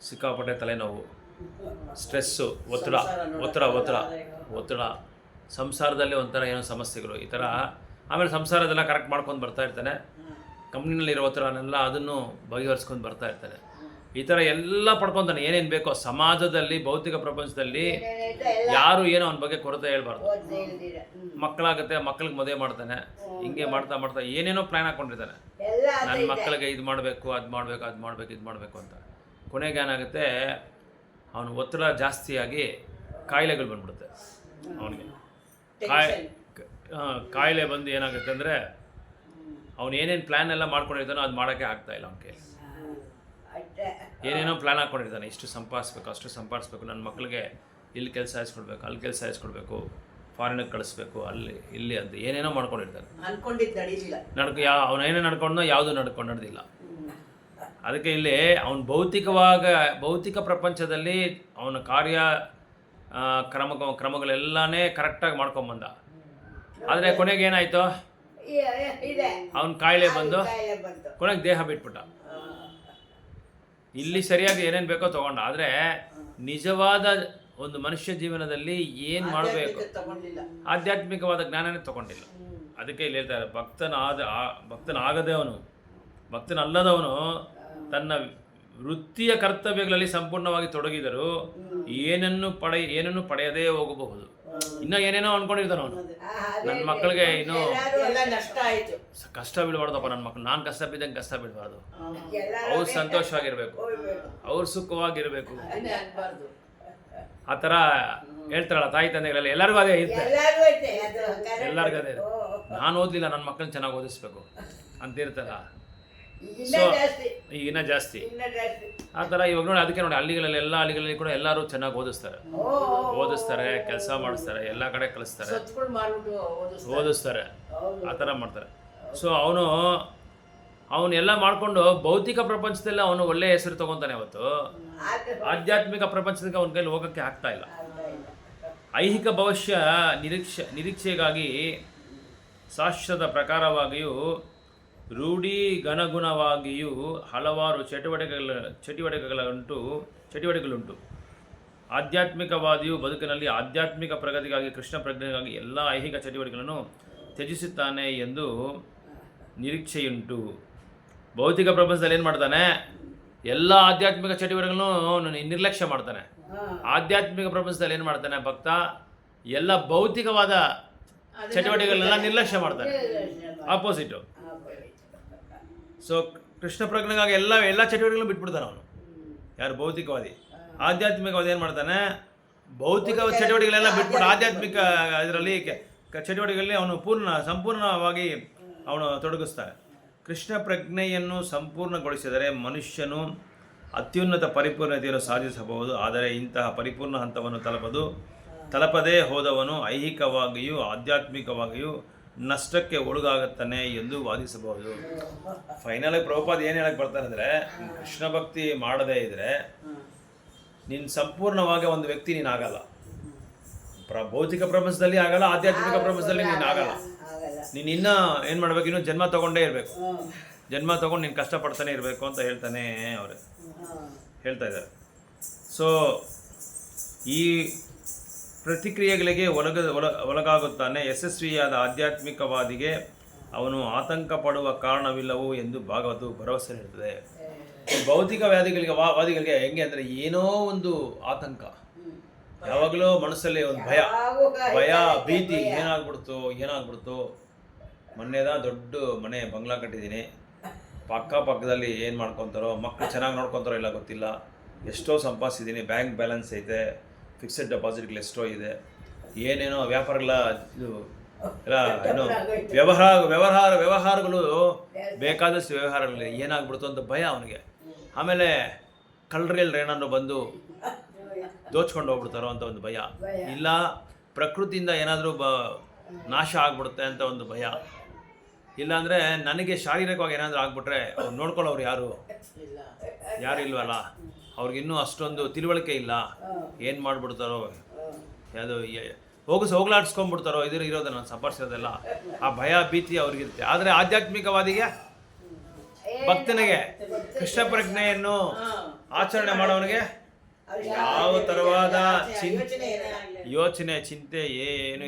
ಸಿಕ್ಕಾಪಟ್ಟೆ ತಲೆನೋವು, ಸ್ಟ್ರೆಸ್ಸು, ಒತ್ತಡ, ಸಂಸಾರದಲ್ಲಿ ಒಂಥರ ಏನೋ ಸಮಸ್ಯೆಗಳು, ಈ ಥರ. ಆಮೇಲೆ ಸಂಸಾರದೆಲ್ಲ ಕರೆಕ್ಟ್ ಮಾಡ್ಕೊಂಡು ಬರ್ತಾ ಇರ್ತಾನೆ. ಕಂಪ್ನಿನಲ್ಲಿರೋ ಒತ್ತಡನೆಲ್ಲ ಅದನ್ನು ಬಗೆಹರಿಸ್ಕೊಂಡು ಬರ್ತಾ ಇರ್ತಾನೆ. ಈ ಥರ ಎಲ್ಲ ಪಡ್ಕೊತಾನೆ. ಏನೇನು ಬೇಕೋ ಸಮಾಜದಲ್ಲಿ, ಭೌತಿಕ ಪ್ರಪಂಚದಲ್ಲಿ ಯಾರು ಏನೋ ಅವನ ಬಗ್ಗೆ ಕೊರತೆ ಹೇಳ್ಬಾರ್ದು. ಮಕ್ಕಳಾಗುತ್ತೆ, ಮಕ್ಕಳಿಗೆ ಮದುವೆ ಮಾಡ್ತಾನೆ. ಹಿಂಗೆ ಮಾಡ್ತಾ ಏನೇನೋ ಪ್ಲ್ಯಾನ್ ಹಾಕ್ಕೊಂಡಿರ್ತಾನೆ. ನನ್ನ ಮಕ್ಕಳಿಗೆ ಇದು ಮಾಡಬೇಕು, ಇದು ಮಾಡಬೇಕು ಅಂತ. ಕೊನೆಗೆ ಏನಾಗುತ್ತೆ, ಅವನು ಒತ್ತಡ ಜಾಸ್ತಿಯಾಗಿ ಕಾಯಿಲೆಗಳು ಬಂದ್ಬಿಡುತ್ತೆ ಅವನಿಗೆ. ಕಾಯಿಲೆ ಬಂದು ಏನಾಗುತ್ತೆ ಅಂದರೆ, ಅವನು ಏನೇನು ಪ್ಲ್ಯಾನ್ ಎಲ್ಲ ಮಾಡ್ಕೊಂಡಿರ್ತಾನೋ ಅದು ಮಾಡೋಕ್ಕೆ ಆಗ್ತಾಯಿಲ್ಲ ಅವನ ಕೈಯಲ್ಲಿ. ಏನೇನೋ ಪ್ಲ್ಯಾನ್ ಹಾಕ್ಕೊಂಡಿರ್ತಾನೆ, ಇಷ್ಟು ಸಂಪಾದಿಸ್ಬೇಕು, ಅಷ್ಟು ಸಂಪಾದಿಸ್ಬೇಕು, ನನ್ನ ಮಕ್ಕಳಿಗೆ ಇಲ್ಲಿ ಕೆಲಸ ಹಾಯಿಸ್ಕೊಡ್ಬೇಕು, ಅಲ್ಲಿ ಕೆಲಸ ಹಾಯಿಸ್ಕೊಡ್ಬೇಕು, ಫಾರಿನಿಗೆ ಕಳಿಸ್ಬೇಕು, ಇಲ್ಲಿ ಅಂತ ಏನೇನೋ ಮಾಡ್ಕೊಂಡಿರ್ತಾನೆ. ಅವನು ಏನೇ ನಡ್ಕೊಂಡೋ ಯಾವುದು ನಡೆದಿಲ್ಲ. ಅದಕ್ಕೆ ಇಲ್ಲಿ ಅವನು ಭೌತಿಕ ಪ್ರಪಂಚದಲ್ಲಿ ಅವನ ಕಾರ್ಯ ಕ್ರಮಗಳೆಲ್ಲನೇ ಕರೆಕ್ಟಾಗಿ ಮಾಡ್ಕೊಂಬಂದ. ಆದರೆ ಕೊನೆಗೆ ಏನಾಯಿತು, ಇದೆ. ಅವನ ಕಾಯಿಲೆ ಬಂದು ಕಾಯಿಲೆ ಬಂತು. ಕೊನೆಗೆ ದೇಹ ಬಿಟ್ಬಿಟ್ಟ. ಇಲ್ಲಿ ಸರಿಯಾಗಿ ಏನೇನು ಬೇಕೋ ತಗೊಂಡ, ಆದರೆ ನಿಜವಾದ ಒಂದು ಮನುಷ್ಯ ಜೀವನದಲ್ಲಿ ಏನು ಮಾಡಬೇಕು, ಆಧ್ಯಾತ್ಮಿಕವಾದ ಜ್ಞಾನನೇ ತಗೊಂಡಿಲ್ಲ. ಅದಕ್ಕೆ ಇಲ್ಲಿ ಹೇಳ್ತಾರೆ, ಭಕ್ತನಲ್ಲದವನು ತನ್ನ ವೃತ್ತಿಯ ಕರ್ತವ್ಯಗಳಲ್ಲಿ ಸಂಪೂರ್ಣವಾಗಿ ತೊಡಗಿದರೂ ಏನನ್ನು ಪಡೆಯದೇ ಹೋಗಬಹುದು. ಇನ್ನೂ ಏನೇನೋ ಅನ್ಕೊಂಡಿರ್ತಾನೆ ಅವನು. ನನ್ನ ಮಕ್ಕಳಿಗೆ ಇನ್ನೂ ಕಷ್ಟ ಬೀಳಬಾರ್ದಪ್ಪ, ನನ್ನ ಮಕ್ಕಳು ನಾನು ಕಷ್ಟ ಬಿದ್ದಂಗೆ ಕಷ್ಟ ಬೀಳಬಾರ್ದು, ಅವ್ರು ಸಂತೋಷವಾಗಿರ್ಬೇಕು, ಅವ್ರು ಸುಖವಾಗಿರ್ಬೇಕು. ಆ ಥರ ಹೇಳ್ತಾರಲ್ಲ ತಾಯಿ ತಂದೆಗಳೆಲ್ಲ, ಎಲ್ಲರಿಗೂ ಅದೇ ಇರುತ್ತೆ, ಎಲ್ಲರಿಗೂ ಅದೇ ಇರುತ್ತೆ. ನಾನು ಓದಲಿಲ್ಲ, ನನ್ನ ಮಕ್ಕಳನ್ನ ಚೆನ್ನಾಗಿ ಓದಿಸ್ಬೇಕು ಅಂತ ಇರ್ತಲ್ಲ. ಸೊ ಈಗಿನ್ನ ಜಾಸ್ತಿ ಆ ಥರ. ಇವಾಗ ನೋಡಿ, ಅದಕ್ಕೆ ನೋಡಿ ಹಳ್ಳಿಗಳಲ್ಲಿ, ಎಲ್ಲ ಹಳ್ಳಿಗಳಲ್ಲಿ ಕೂಡ ಎಲ್ಲರೂ ಚೆನ್ನಾಗಿ ಓದಿಸ್ತಾರೆ, ಕೆಲಸ ಮಾಡಿಸ್ತಾರೆ, ಎಲ್ಲ ಕಡೆ ಕಳಿಸ್ತಾರೆ, ಓದಿಸ್ತಾರೆ, ಆ ಥರ ಮಾಡ್ತಾರೆ. ಸೊ ಅವನ್ನೆಲ್ಲ ಮಾಡಿಕೊಂಡು ಭೌತಿಕ ಪ್ರಪಂಚದಲ್ಲಿ ಅವನು ಒಳ್ಳೆ ಹೆಸರು ತಗೊತಾನೆ ಹೊತ್ತು ಆಧ್ಯಾತ್ಮಿಕ ಪ್ರಪಂಚಕ್ಕೆ ಅವನ ಕೈಲಿ ಹೋಗೋಕ್ಕೆ ಆಗ್ತಾ ಇಲ್ಲ. ಐಹಿಕ ಭವಿಷ್ಯ ನಿರೀಕ್ಷೆಗಾಗಿ ಶಾಸ್ತ್ರದ ಪ್ರಕಾರವಾಗಿಯೂ ರೂಢಿಗನುಗುಣವಾಗಿಯೂ ಹಲವಾರು ಚಟುವಟಿಕೆಗಳುಂಟು. ಆಧ್ಯಾತ್ಮಿಕವಾದಿಯು ಬದುಕಿನಲ್ಲಿ ಆಧ್ಯಾತ್ಮಿಕ ಪ್ರಗತಿಗಾಗಿ, ಕೃಷ್ಣ ಪ್ರಜ್ಞೆಗಾಗಿ ಎಲ್ಲ ಐಹಿಕ ಚಟುವಟಿಕೆಗಳನ್ನು ತ್ಯಜಿಸುತ್ತಾನೆ ಎಂದು ನಿರೀಕ್ಷೆಯುಂಟು. ಭೌತಿಕ ಪ್ರಪಂಚದಲ್ಲಿ ಏನು ಮಾಡ್ತಾನೆ, ಎಲ್ಲ ಆಧ್ಯಾತ್ಮಿಕ ಚಟುವಟಿಕೆಗಳನ್ನು ನಿರ್ಲಕ್ಷ್ಯ ಮಾಡ್ತಾನೆ. ಆಧ್ಯಾತ್ಮಿಕ ಪ್ರಪಂಚದಲ್ಲಿ ಏನು ಮಾಡ್ತಾನೆ ಭಕ್ತ, ಎಲ್ಲ ಭೌತಿಕವಾದ ಚಟುವಟಿಕೆಗಳನ್ನೆಲ್ಲ ನಿರ್ಲಕ್ಷ್ಯ ಮಾಡ್ತಾನೆ, ಆಪೋಸಿಟು. ಸೊ ಕೃಷ್ಣ ಪ್ರಜ್ಞೆಗಾಗಿ ಎಲ್ಲ ಚಟುವಟಿಕೆಗಳನ್ನು ಬಿಟ್ಬಿಡ್ತಾನೆ ಅವನು, ಯಾರು ಭೌತಿಕವಾದಿ. ಆಧ್ಯಾತ್ಮಿಕವಾದಿ ಏನು ಮಾಡ್ತಾನೆ, ಭೌತಿಕ ಚಟುವಟಿಕೆಗಳೆಲ್ಲ ಬಿಟ್ಬಿಟ್ಟು ಆಧ್ಯಾತ್ಮಿಕ ಇದರಲ್ಲಿ ಚಟುವಟಿಕೆಗಳಲ್ಲಿ ಅವನು ಸಂಪೂರ್ಣವಾಗಿ ಅವನು ತೊಡಗಿಸ್ತಾನೆ. ಕೃಷ್ಣ ಪ್ರಜ್ಞೆಯನ್ನು ಸಂಪೂರ್ಣಗೊಳಿಸಿದರೆ ಮನುಷ್ಯನು ಅತ್ಯುನ್ನತ ಪರಿಪೂರ್ಣತೆಯನ್ನು ಸಾಧಿಸಬಹುದು. ಆದರೆ ಇಂತಹ ಪರಿಪೂರ್ಣ ಹಂತವನ್ನು ತಲುಪದೇ ಹೋದವನು ಐಹಿಕವಾಗಿಯೂ ಆಧ್ಯಾತ್ಮಿಕವಾಗಿಯೂ ನಷ್ಟಕ್ಕೆ ಒಳಗಾಗುತ್ತಾನೆ ಎಂದು ವಾದಿಸಬಹುದು. ಫೈನಲಾಗಿ ಪ್ರಭುಪಾದ ಏನು ಹೇಳಕ್ಕೆ ಬರ್ತಾರೆ ಅಂದರೆ, ಕೃಷ್ಣ ಭಕ್ತಿ ಮಾಡದೇ ಇದ್ದರೆ ನೀನು ಸಂಪೂರ್ಣವಾಗಿ ಒಂದು ವ್ಯಕ್ತಿ ನೀನಾಗಲ್ಲ. ಭೌತಿಕ ಪ್ರಪಂಚದಲ್ಲಿ ಆಗಲ್ಲ, ಆಧ್ಯಾತ್ಮಿಕ ಪ್ರಪಂಚದಲ್ಲಿ ನೀನು ಆಗಲ್ಲ. ನೀನು ಇನ್ನೂ ಏನು ಮಾಡಬೇಕು, ಇನ್ನೂ ಜನ್ಮ ತೊಗೊಂಡೇ ಇರಬೇಕು, ಜನ್ಮ ತೊಗೊಂಡು ನೀನು ಕಷ್ಟಪಡ್ತಾನೆ ಇರಬೇಕು ಅಂತ ಹೇಳ್ತಾ ಇದ್ದಾರೆ. ಸೊ ಈ ಪ್ರತಿಕ್ರಿಯೆಗಳಿಗೆ ಒಳಗಾಗುತ್ತಾನೆ. ಯಶಸ್ವಿಯಾದ ಆಧ್ಯಾತ್ಮಿಕವಾದಿಗೆ ಅವನು ಆತಂಕ ಪಡುವ ಕಾರಣವಿಲ್ಲವು ಎಂದು ಭಾಗವತ ಭರವಸೆ ನೀಡುತ್ತದೆ. ಭೌತಿಕ ವಾದಿಗಳಿಗೆ ಹೆಂಗೆ ಅಂದರೆ, ಏನೋ ಒಂದು ಆತಂಕ, ಯಾವಾಗಲೂ ಮನಸ್ಸಲ್ಲಿ ಒಂದು ಭಯ ಭೀತಿ, ಏನಾಗ್ಬಿಡ್ತು. ಮೊನ್ನೆದ ದೊಡ್ಡ ಮನೆ ಬಂಗ್ಲಾ ಕಟ್ಟಿದ್ದೀನಿ, ಪಕ್ಕದಲ್ಲಿ ಏನು ಮಾಡ್ಕೊತಾರೋ, ಮಕ್ಕಳು ಚೆನ್ನಾಗಿ ನೋಡ್ಕೊತಾರೋ ಇಲ್ಲ ಗೊತ್ತಿಲ್ಲ, ಎಷ್ಟೋ ಸಂಪಾದಿಸಿದ್ದೀನಿ, ಬ್ಯಾಂಕ್ ಬ್ಯಾಲೆನ್ಸ್ ಐತೆ, ಫಿಕ್ಸೆಡ್ ಡೆಪಾಸಿಟ್ಗಳು ಎಷ್ಟೋ ಇದೆ, ಏನೇನೋ ವ್ಯಾಪಾರಗಳ ಇದು ಎಲ್ಲ ಏನೋ ವ್ಯವಹಾರಗಳು ಬೇಕಾದಷ್ಟು ವ್ಯವಹಾರಗಳಿದೆ, ಏನಾಗ್ಬಿಡ್ತು ಅಂತ ಭಯ ಅವನಿಗೆ. ಆಮೇಲೆ ಕಳ್ಳರುಗಳು ಏನಾದ್ರು ಬಂದು ದೋಚ್ಕೊಂಡು ಹೋಗ್ಬಿಡ್ತಾರೋ ಅಂತ ಒಂದು ಭಯ, ಇಲ್ಲ ಪ್ರಕೃತಿಯಿಂದ ಏನಾದರೂ ನಾಶ ಆಗ್ಬಿಡುತ್ತೆ ಅಂತ ಒಂದು ಭಯ, ಇಲ್ಲಾಂದರೆ ನನಗೆ ಶಾರೀರಿಕವಾಗಿ ಏನಾದರೂ ಆಗ್ಬಿಟ್ರೆ ಅವ್ರು ನೋಡ್ಕೊಳ್ಳೋರು ಯಾರು ಇಲ್ವಲ್ಲ, ಅವ್ರಿಗಿನ್ನೂ ಅಷ್ಟೊಂದು ತಿಳುವಳಿಕೆ ಇಲ್ಲ, ಏನು ಮಾಡಿಬಿಡ್ತಾರೋ, ಯಾವುದು ಹೋಗ್ಲಾಡ್ಸ್ಕೊಂಡ್ಬಿಡ್ತಾರೋ, ಇರೋದು ನಾನು ಸಂಪಾದಿಸೋದೆಲ್ಲ, ಆ ಭಯ ಭೀತಿ ಅವ್ರಿಗಿರುತ್ತೆ. ಆದರೆ ಆಧ್ಯಾತ್ಮಿಕವಾದಿಗೆ, ಭಕ್ತನಿಗೆ, ಕೃಷ್ಣ ಪ್ರಜ್ಞೆಯನ್ನು ಆಚರಣೆ ಮಾಡೋನಿಗೆ ಯಾವ ಥರವಾದ ಯೋಚನೆ ಚಿಂತೆ ಏನು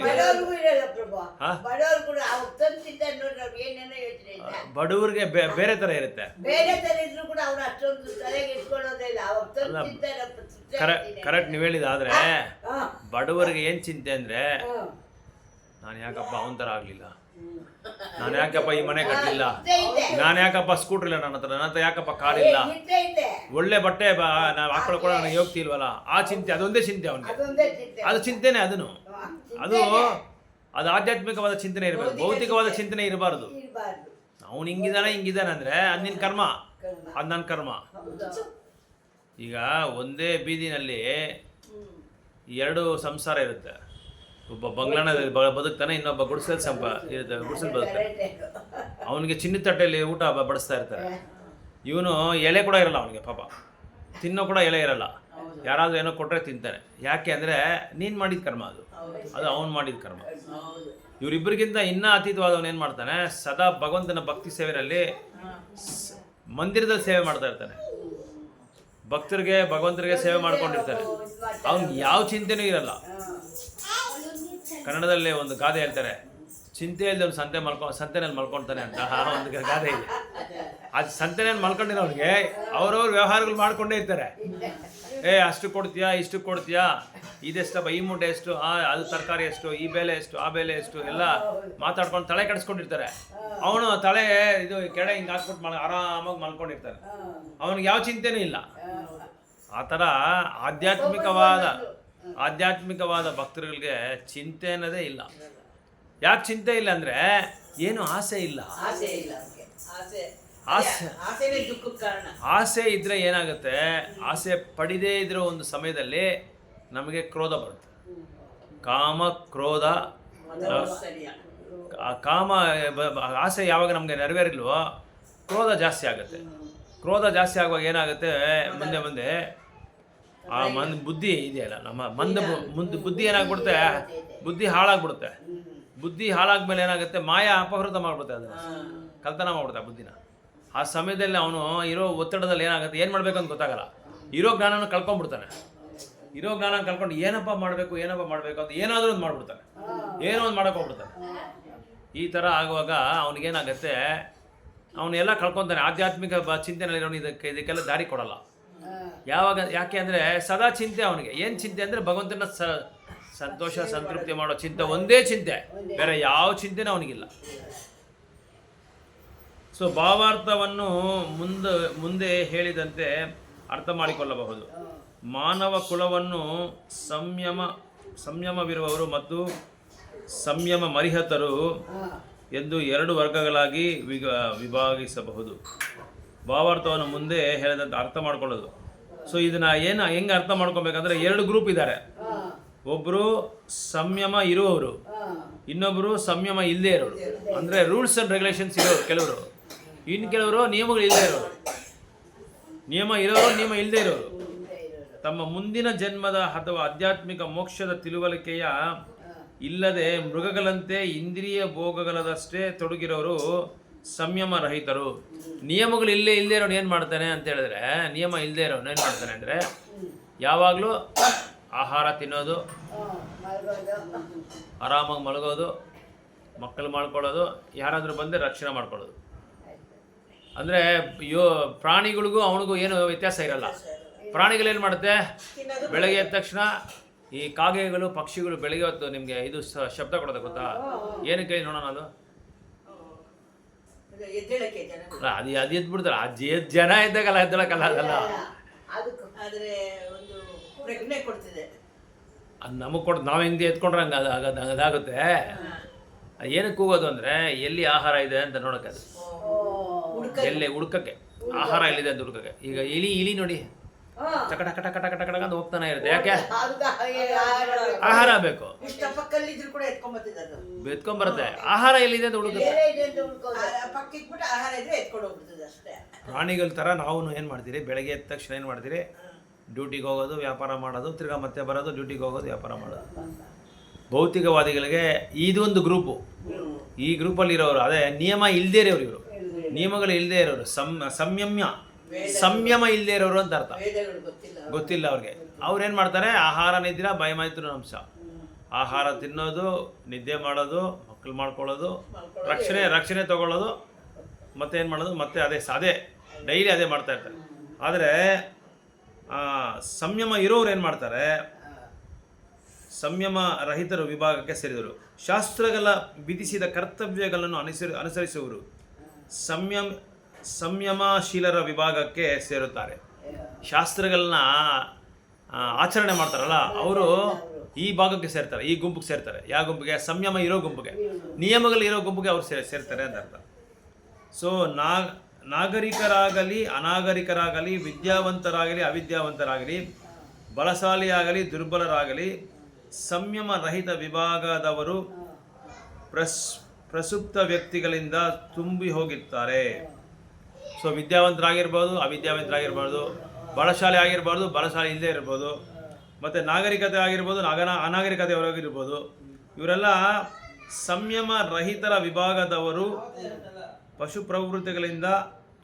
ಬಡವರಿಗೆ ಬೇರೆ ಥರ ಇರುತ್ತೆ. ಕರೆಕ್ಟ್ ನೀವು ಹೇಳಿದ. ಆದರೆ ಬಡವರಿಗೆ ಏನು ಚಿಂತೆ ಅಂದರೆ, ನಾನು ಯಾಕಪ್ಪ ಅವನ ಥರ ಆಗಲಿಲ್ಲ, ನಾನು ಯಾಕಪ್ಪ ಈ ಮನೆ ಕಟ್ಟಲಿಲ್ಲ, ನಾನು ಯಾಕಪ್ಪ ಸ್ಕೂಟರ್ ಇಲ್ಲ ನನ್ನ ಹತ್ರ ಯಾಕಪ್ಪ ಕಾರ್ ಇಲ್ಲ, ಒಳ್ಳೆ ಬಟ್ಟೆ ನಾವು ಹಾಕೊಳ್ಳೋ ಕೂಡ ನನಗೆ ಹೋಗ್ತಿಲ್ವಲ್ಲ, ಆ ಚಿಂತೆ, ಅದೊಂದೇ ಚಿಂತೆ ಅವನಿಗೆ. ಅದು ಚಿಂತೆನೇ, ಅದು ಆಧ್ಯಾತ್ಮಿಕವಾದ ಚಿಂತನೆ ಇರಬೇಕು, ಭೌತಿಕವಾದ ಚಿಂತನೆ ಇರಬಾರ್ದು. ಅವನು ಹಿಂಗಿದ್ದಾನೆ ಅಂದರೆ ಅದು ನಿನ್ನ ಕರ್ಮ, ಅದು ನನ್ನ ಕರ್ಮ. ಈಗ ಒಂದೇ ಬೀದಿನಲ್ಲಿ ಎರಡು ಸಂಸಾರ ಇರುತ್ತೆ, ಒಬ್ಬ ಬಂಗ್ಲಾನ ಬದುಕ್ತಾನೆ, ಇನ್ನೊಬ್ಬ ಗುಡಿಸಲ್ ಬದುಕ್ತಾನೆ. ಅವನಿಗೆ ಚಿನ್ನದ ತಟ್ಟೆಯಲ್ಲಿ ಊಟ ಬಡಿಸ್ತಾ ಇರ್ತಾರೆ, ಇವನು ಎಲೆ ಕೂಡ ಇರಲ್ಲ ಅವನಿಗೆ, ಪಾಪ ತಿನ್ನೋ ಕೂಡ ಎಲೆ ಇರಲ್ಲ, ಯಾರಾದರೂ ಏನೋ ಕೊಟ್ಟರೆ ತಿಂತಾನೆ. ಯಾಕೆ ಅಂದರೆ ನೀನು ಮಾಡಿದ ಕರ್ಮ, ಅದು ಅವನು ಮಾಡಿದ ಕರ್ಮ. ಇವರಿಬ್ಬರಿಗಿಂತ ಇನ್ನೂ ಅತೀತವಾದವನು ಏನು ಮಾಡ್ತಾನೆ, ಸದಾ ಭಗವಂತನ ಭಕ್ತಿ ಸೇವೆಯಲ್ಲಿ ಮಂದಿರದಲ್ಲಿ ಸೇವೆ ಮಾಡ್ತಾ ಇರ್ತಾನೆ. ಭಗವಂತರಿಗೆ ಸೇವೆ ಮಾಡ್ಕೊಂಡಿರ್ತಾನೆ. ಅವ್ನಿಗೆ ಯಾವ ಚಿಂತೆನೂ ಇರಲ್ಲ. ಕನ್ನಡದಲ್ಲಿ ಒಂದು ಗಾದೆ ಹೇಳ್ತಾರೆ, ಚಿಂತೆ ಇಲ್ಲದೆ ಒಂದು ಸಂತೆನಲ್ಲಿ ಮಲ್ಕೊಳ್ತಾನೆ ಅಂತ. ಒಂದು ಗಾದೆ ಇದೆ. ಅದು ಸಂತೆನಲ್ಲಿ ಮಲ್ಕೊಂಡಿರೋನಿಗೆ ಅವ್ರವ್ರ ವ್ಯವಹಾರಗಳು ಮಾಡ್ಕೊಂಡೇ ಇರ್ತಾರೆ. ಅಷ್ಟು ಕೊಡ್ತೀಯಾ, ಇಷ್ಟು ಕೊಡ್ತೀಯಾ, ಇದೆಷ್ಟಪ್ಪ, ಈ ಮೂಟೆ ಎಷ್ಟು, ಅದು ತರಕಾರಿ ಎಷ್ಟು, ಈ ಬೆಲೆ ಎಷ್ಟು, ಆ ಬೆಲೆ ಎಷ್ಟು ಎಲ್ಲ ಮಾತಾಡ್ಕೊಂಡು ತಲೆ ಕೆಡಿಸ್ಕೊಂಡಿರ್ತಾರೆ. ಅವನು ತಲೆ ಇದು ಕೆಡೆ ಹಿಂಗೆ ಹಾಕ್ಬಿಟ್ಟು ಆರಾಮಾಗಿ ಮಲ್ಕೊಂಡಿರ್ತಾನೆ. ಅವನಿಗೆ ಯಾವ ಚಿಂತೆನೂ ಇಲ್ಲ. ಆ ಥರ ಆಧ್ಯಾತ್ಮಿಕವಾದ ಭಕ್ತರುಗಳಿಗೆ ಚಿಂತೆ ಅನ್ನೋದೇ ಇಲ್ಲ. ಯಾಕೆ ಚಿಂತೆ ಇಲ್ಲ ಅಂದರೆ ಏನು ಆಸೆ ಇಲ್ಲ. ಆಸೆ ಇದ್ರೆ ಏನಾಗುತ್ತೆ, ಆಸೆ ಪಡಿದೇ ಇದ್ರೋ ಒಂದು ಸಮಯದಲ್ಲಿ ನಮಗೆ ಕ್ರೋಧ ಬರುತ್ತೆ. ಕಾಮ ಕ್ರೋಧ, ಆಸೆ ಯಾವಾಗ ನಮಗೆ ನೆರವೇರಿಲ್ವೋ ಕ್ರೋಧ ಜಾಸ್ತಿ ಆಗುತ್ತೆ. ಕ್ರೋಧ ಜಾಸ್ತಿ ಆಗುವಾಗ ಏನಾಗುತ್ತೆ, ಮುಂದೆ ಆ ಬುದ್ಧಿ ಇದೆಯಲ್ಲ, ನಮ್ಮ ಬುದ್ಧಿ ಏನಾಗ್ಬಿಡುತ್ತೆ, ಬುದ್ಧಿ ಹಾಳಾಗ್ಬಿಡುತ್ತೆ. ಬುದ್ಧಿ ಹಾಳಾದ್ಮೇಲೆ ಏನಾಗುತ್ತೆ, ಮಾಯ ಅಪಹೃತ ಮಾಡ್ಬಿಡುತ್ತೆ, ಅದನ್ನು ಕಲ್ತನ ಮಾಡ್ಬಿಡುತ್ತೆ ಆ ಬುದ್ಧಿನ. ಆ ಸಮಯದಲ್ಲಿ ಅವನು ಇರೋ ಒತ್ತಡದಲ್ಲಿ ಏನಾಗುತ್ತೆ, ಏನು ಮಾಡಬೇಕು ಅಂತ ಗೊತ್ತಾಗಲ್ಲ. ಇರೋ ಜ್ಞಾನನ ಕಳ್ಕೊಂಡ್ಬಿಡ್ತಾನೆ. ಕಳ್ಕೊಂಡು ಏನಪ್ಪ ಮಾಡಬೇಕು ಅಂತ ಏನಾದರೂ ಒಂದು ಮಾಡ್ಬಿಡ್ತಾನೆ, ಏನೋ ಒಂದು ಮಾಡೋಕೆ ಹೋಗ್ಬಿಡ್ತಾನೆ. ಈ ಥರ ಆಗುವಾಗ ಅವನಿಗೇನಾಗತ್ತೆ, ಅವನ್ನೆಲ್ಲ ಕಳ್ಕೊತಾನೆ. ಆಧ್ಯಾತ್ಮಿಕ ಚಿಂತನೆಯಲ್ಲಿರೋನು ಇದಕ್ಕೆಲ್ಲ ದಾರಿ ಕೊಡಲ್ಲ. ಯಾಕೆ ಅಂದರೆ ಸದಾ ಚಿಂತೆ ಅವನಿಗೆ. ಏನು ಚಿಂತೆ ಅಂದರೆ ಭಗವಂತನ ಸಂತೋಷ ಸಂತೃಪ್ತಿ ಮಾಡೋ ಚಿಂತೆ, ಒಂದೇ ಚಿಂತೆ, ಬೇರೆ ಯಾವ ಚಿಂತೆನೂ ಅವನಿಗಿಲ್ಲ. ಸೊ ಭಾವಾರ್ಥವನ್ನು ಮುಂದೆ ಹೇಳಿದಂತೆ ಅರ್ಥ ಮಾಡಿಕೊಳ್ಳಬಹುದು. ಮಾನವ ಕುಲವನ್ನು ಸಂಯಮವಿರುವವರು ಮತ್ತು ಸಂಯಮ ಮರಿಹತರು ಎಂದು 2 ವರ್ಗಗಳಾಗಿ ವಿಭಾಗಿಸಬಹುದು. ಭಾವಾರ್ಥವನ್ನು ಮುಂದೆ ಹೇಳಿದಂತೆ ಅರ್ಥ ಮಾಡ್ಕೊಳ್ಳೋದು. ಸೊ ಇದನ್ನ ಹೆಂಗೆ ಅರ್ಥ ಮಾಡ್ಕೊಬೇಕಂದ್ರೆ 2 ಗ್ರೂಪ್ ಇದ್ದಾರೆ. ಒಬ್ಬರು ಸಂಯಮ ಇರುವವರು, ಇನ್ನೊಬ್ಬರು ಸಂಯಮ ಇಲ್ಲದೆ ಇರೋರು. ಅಂದರೆ ರೂಲ್ಸ್ ಆ್ಯಂಡ್ ರೆಗ್ಯುಲೇಷನ್ಸ್ ಇರೋರು ಕೆಲವರು, ಇನ್ನು ಕೆಲವರು ನಿಯಮಗಳು ಇಲ್ಲದೆ ಇರೋರು. ನಿಯಮ ಇರೋರು, ನಿಯಮ ಇಲ್ಲದೆ ಇರೋರು. ತಮ್ಮ ಮುಂದಿನ ಜನ್ಮದ ಅಥವಾ ಆಧ್ಯಾತ್ಮಿಕ ಮೋಕ್ಷದ ತಿಳುವಳಿಕೆಯ ಇಲ್ಲದೆ ಮೃಗಗಳಂತೆ ಇಂದ್ರಿಯ ಭೋಗಗಳದಷ್ಟೇ ತೊಡಗಿರೋರು ಸಂಯಮ ರಹಿತರು. ನಿಯಮಗಳು ಇಲ್ಲದೆ ಇರೋನು ಏನು ಮಾಡ್ತಾನೆ ಅಂತ ಹೇಳಿದ್ರೆ, ನಿಯಮ ಇಲ್ಲದೆ ಇರೋನು ಏನು ಮಾಡ್ತಾನೆ ಅಂದರೆ ಯಾವಾಗಲೂ ಆಹಾರ ತಿನ್ನೋದು, ಆರಾಮಾಗಿ ಮಲಗೋದು, ಮಕ್ಕಳು ಮಾಡ್ಕೊಳ್ಳೋದು, ಯಾರಾದರೂ ಬಂದರೆ ರಕ್ಷಣೆ ಮಾಡ್ಕೊಳ್ಳೋದು. ಅಂದರೆ ಪ್ರಾಣಿಗಳಿಗೂ ಅವನಿಗೂ ಏನು ವ್ಯತ್ಯಾಸ ಇರಲ್ಲ. ಪ್ರಾಣಿಗಳೇನು ಮಾಡುತ್ತೆ, ಬೆಳಗ್ಗೆ ಎದ್ದ ತಕ್ಷಣ ಈ ಕಾಗೆಗಳು, ಪಕ್ಷಿಗಳು ಬೆಳಗ್ಗೆ ಹೊತ್ತು ನಿಮಗೆ ಇದು ಶಬ್ದ ಕೊಡೋದು ಗೊತ್ತಾ? ಏನಕ್ಕೆ ನೋಡೋಣ, ಅದು ಎದ್ಬಿಡ್ತಾರೆ. ಜನ ಇದ್ದಾಗಲ್ಲ ಎದ್ದಳಕ್ಕಲ್ಲ, ಅದಲ್ಲ ಅದು ನಮಗೆ ಕೊಟ್ಟು ನಾವು ಹೆಂಗೆ ಎತ್ಕೊಂಡ್ರೆ ಹಂಗೆ ಅದಾಗುತ್ತೆ. ಏನಕ್ಕೆ ಕೂಗೋದು ಅಂದರೆ ಎಲ್ಲಿ ಆಹಾರ ಇದೆ ಅಂತ ನೋಡೋಕೆ, ಅದು ಎಲ್ಲಿ ಹುಡ್ಕಕ್ಕೆ, ಆಹಾರ ಎಲ್ಲಿದೆ ಅಂತ ಹುಡ್ಕಕ್ಕೆ. ಈಗ ಇಲಿ ನೋಡಿ, ಚಕಟ ಕಟ ಕಟ ಕಟ ಕಟ ಅಂತ ಹೋಗ್ತಾನೆ ಇರುತ್ತೆ. ಯಾಕೆ? ಆಹಾರ ಬೇಕು, ಎತ್ಕೊಂಡ್ಬರುತ್ತೆ. ಆಹಾರ ಎಲ್ಲಿದೆ ಅಂತ ಹುಡುಗುತ್ತೆ. ಪ್ರಾಣಿಗಳ ಥರ ನಾವು ಏನು ಮಾಡ್ತೀರಿ, ಬೆಳಗ್ಗೆ ಎದ್ದ ತಕ್ಷಣ ಏನು ಮಾಡ್ತೀರಿ, ಡ್ಯೂಟಿಗೆ ಹೋಗೋದು, ವ್ಯಾಪಾರ ಮಾಡೋದು, ತಿರ್ಗಾ ಮತ್ತೆ ಬರೋದು, ಡ್ಯೂಟಿಗೆ ಹೋಗೋದು, ವ್ಯಾಪಾರ ಮಾಡೋದು. ಭೌತಿಕವಾದಿಗಳಿಗೆ ಇದೊಂದು ಗ್ರೂಪು. ಈ ಗ್ರೂಪಲ್ಲಿ ಇರೋರು ಅದೇ ನಿಯಮ ಇಲ್ಲದೇ ಇರೋರು, ಇವರು ನಿಯಮಗಳು ಇಲ್ಲದೇ ಇರೋರು, ಸಂಯಮ ಇಲ್ಲದೇ ಇರೋರು ಅಂತ ಅರ್ಥ. ಗೊತ್ತಿಲ್ಲ ಅವ್ರಿಗೆ. ಅವ್ರೇನು ಮಾಡ್ತಾರೆ, ಆಹಾರ ನಿದ್ರೆ ಭಯಮೈತ್ರು ಅಂಶ. ಆಹಾರ ತಿನ್ನೋದು, ನಿದ್ದೆ ಮಾಡೋದು, ಮಕ್ಕಳು ಮಾಡ್ಕೊಳ್ಳೋದು, ರಕ್ಷಣೆ ತಗೊಳ್ಳೋದು, ಮತ್ತೆ ಏನು ಮಾಡೋದು, ಮತ್ತೆ ಅದೇ ಡೈಲಿ ಅದೇ ಮಾಡ್ತಾ ಇರ್ತಾರೆ. ಆದರೆ ಸಂಯಮ ಇರೋರು ಏನು ಮಾಡ್ತಾರೆ, ಸಂಯಮ ರಹಿತರ ವಿಭಾಗಕ್ಕೆ ಸೇರಿದರು. ಶಾಸ್ತ್ರಗಳ ವಿಧಿಸಿದ ಕರ್ತವ್ಯಗಳನ್ನು ಅನುಸರಿಸುವರು ಸಂಯಮಶೀಲರ ವಿಭಾಗಕ್ಕೆ ಸೇರುತ್ತಾರೆ. ಶಾಸ್ತ್ರಗಳನ್ನ ಆಚರಣೆ ಮಾಡ್ತಾರಲ್ಲ, ಅವರು ಈ ಭಾಗಕ್ಕೆ ಸೇರ್ತಾರೆ, ಈ ಗುಂಪಿಗೆ ಸೇರ್ತಾರೆ. ಯಾವ ಗುಂಪಿಗೆ? ಸಂಯಮ ಇರೋ ಗುಂಪಿಗೆ, ನಿಯಮಗಳು ಇರೋ ಗುಂಪಿಗೆ ಅವ್ರು ಸೇರ್ತಾರೆ ಅಂತ ಅರ್ಥ. ಸೊ ನಾಗರಿಕರಾಗಲಿ ಅನಾಗರಿಕರಾಗಲಿ, ವಿದ್ಯಾವಂತರಾಗಲಿ ಅವಿದ್ಯಾವಂತರಾಗಲಿ, ಬಲಶಾಲಿಯಾಗಲಿ ದುರ್ಬಲರಾಗಲಿ, ಸಂಯಮ ರಹಿತ ವಿಭಾಗದವರು ಪ್ರಸುಪ್ತ ವ್ಯಕ್ತಿಗಳಿಂದ ತುಂಬಿ ಹೋಗಿರ್ತಾರೆ. ಸೊ ವಿದ್ಯಾವಂತರಾಗಿರ್ಬೋದು, ಅವಿದ್ಯಾವಂತರಾಗಿರ್ಬೋದು, ಬಲಶಾಲಿ ಆಗಿರ್ಬಾರ್ದು, ಬಲಶಾಲಿ ಇಲ್ಲದೆ ಇರ್ಬೋದು, ಮತ್ತು ನಾಗರಿಕತೆ ಆಗಿರ್ಬೋದು, ಅನಾಗರಿಕತೆಯವರಾಗಿರ್ಬೋದು. ಇವರೆಲ್ಲ ಸಂಯಮ ರಹಿತರ ವಿಭಾಗದವರು ಪಶು ಪ್ರವೃತ್ತಿಗಳಿಂದ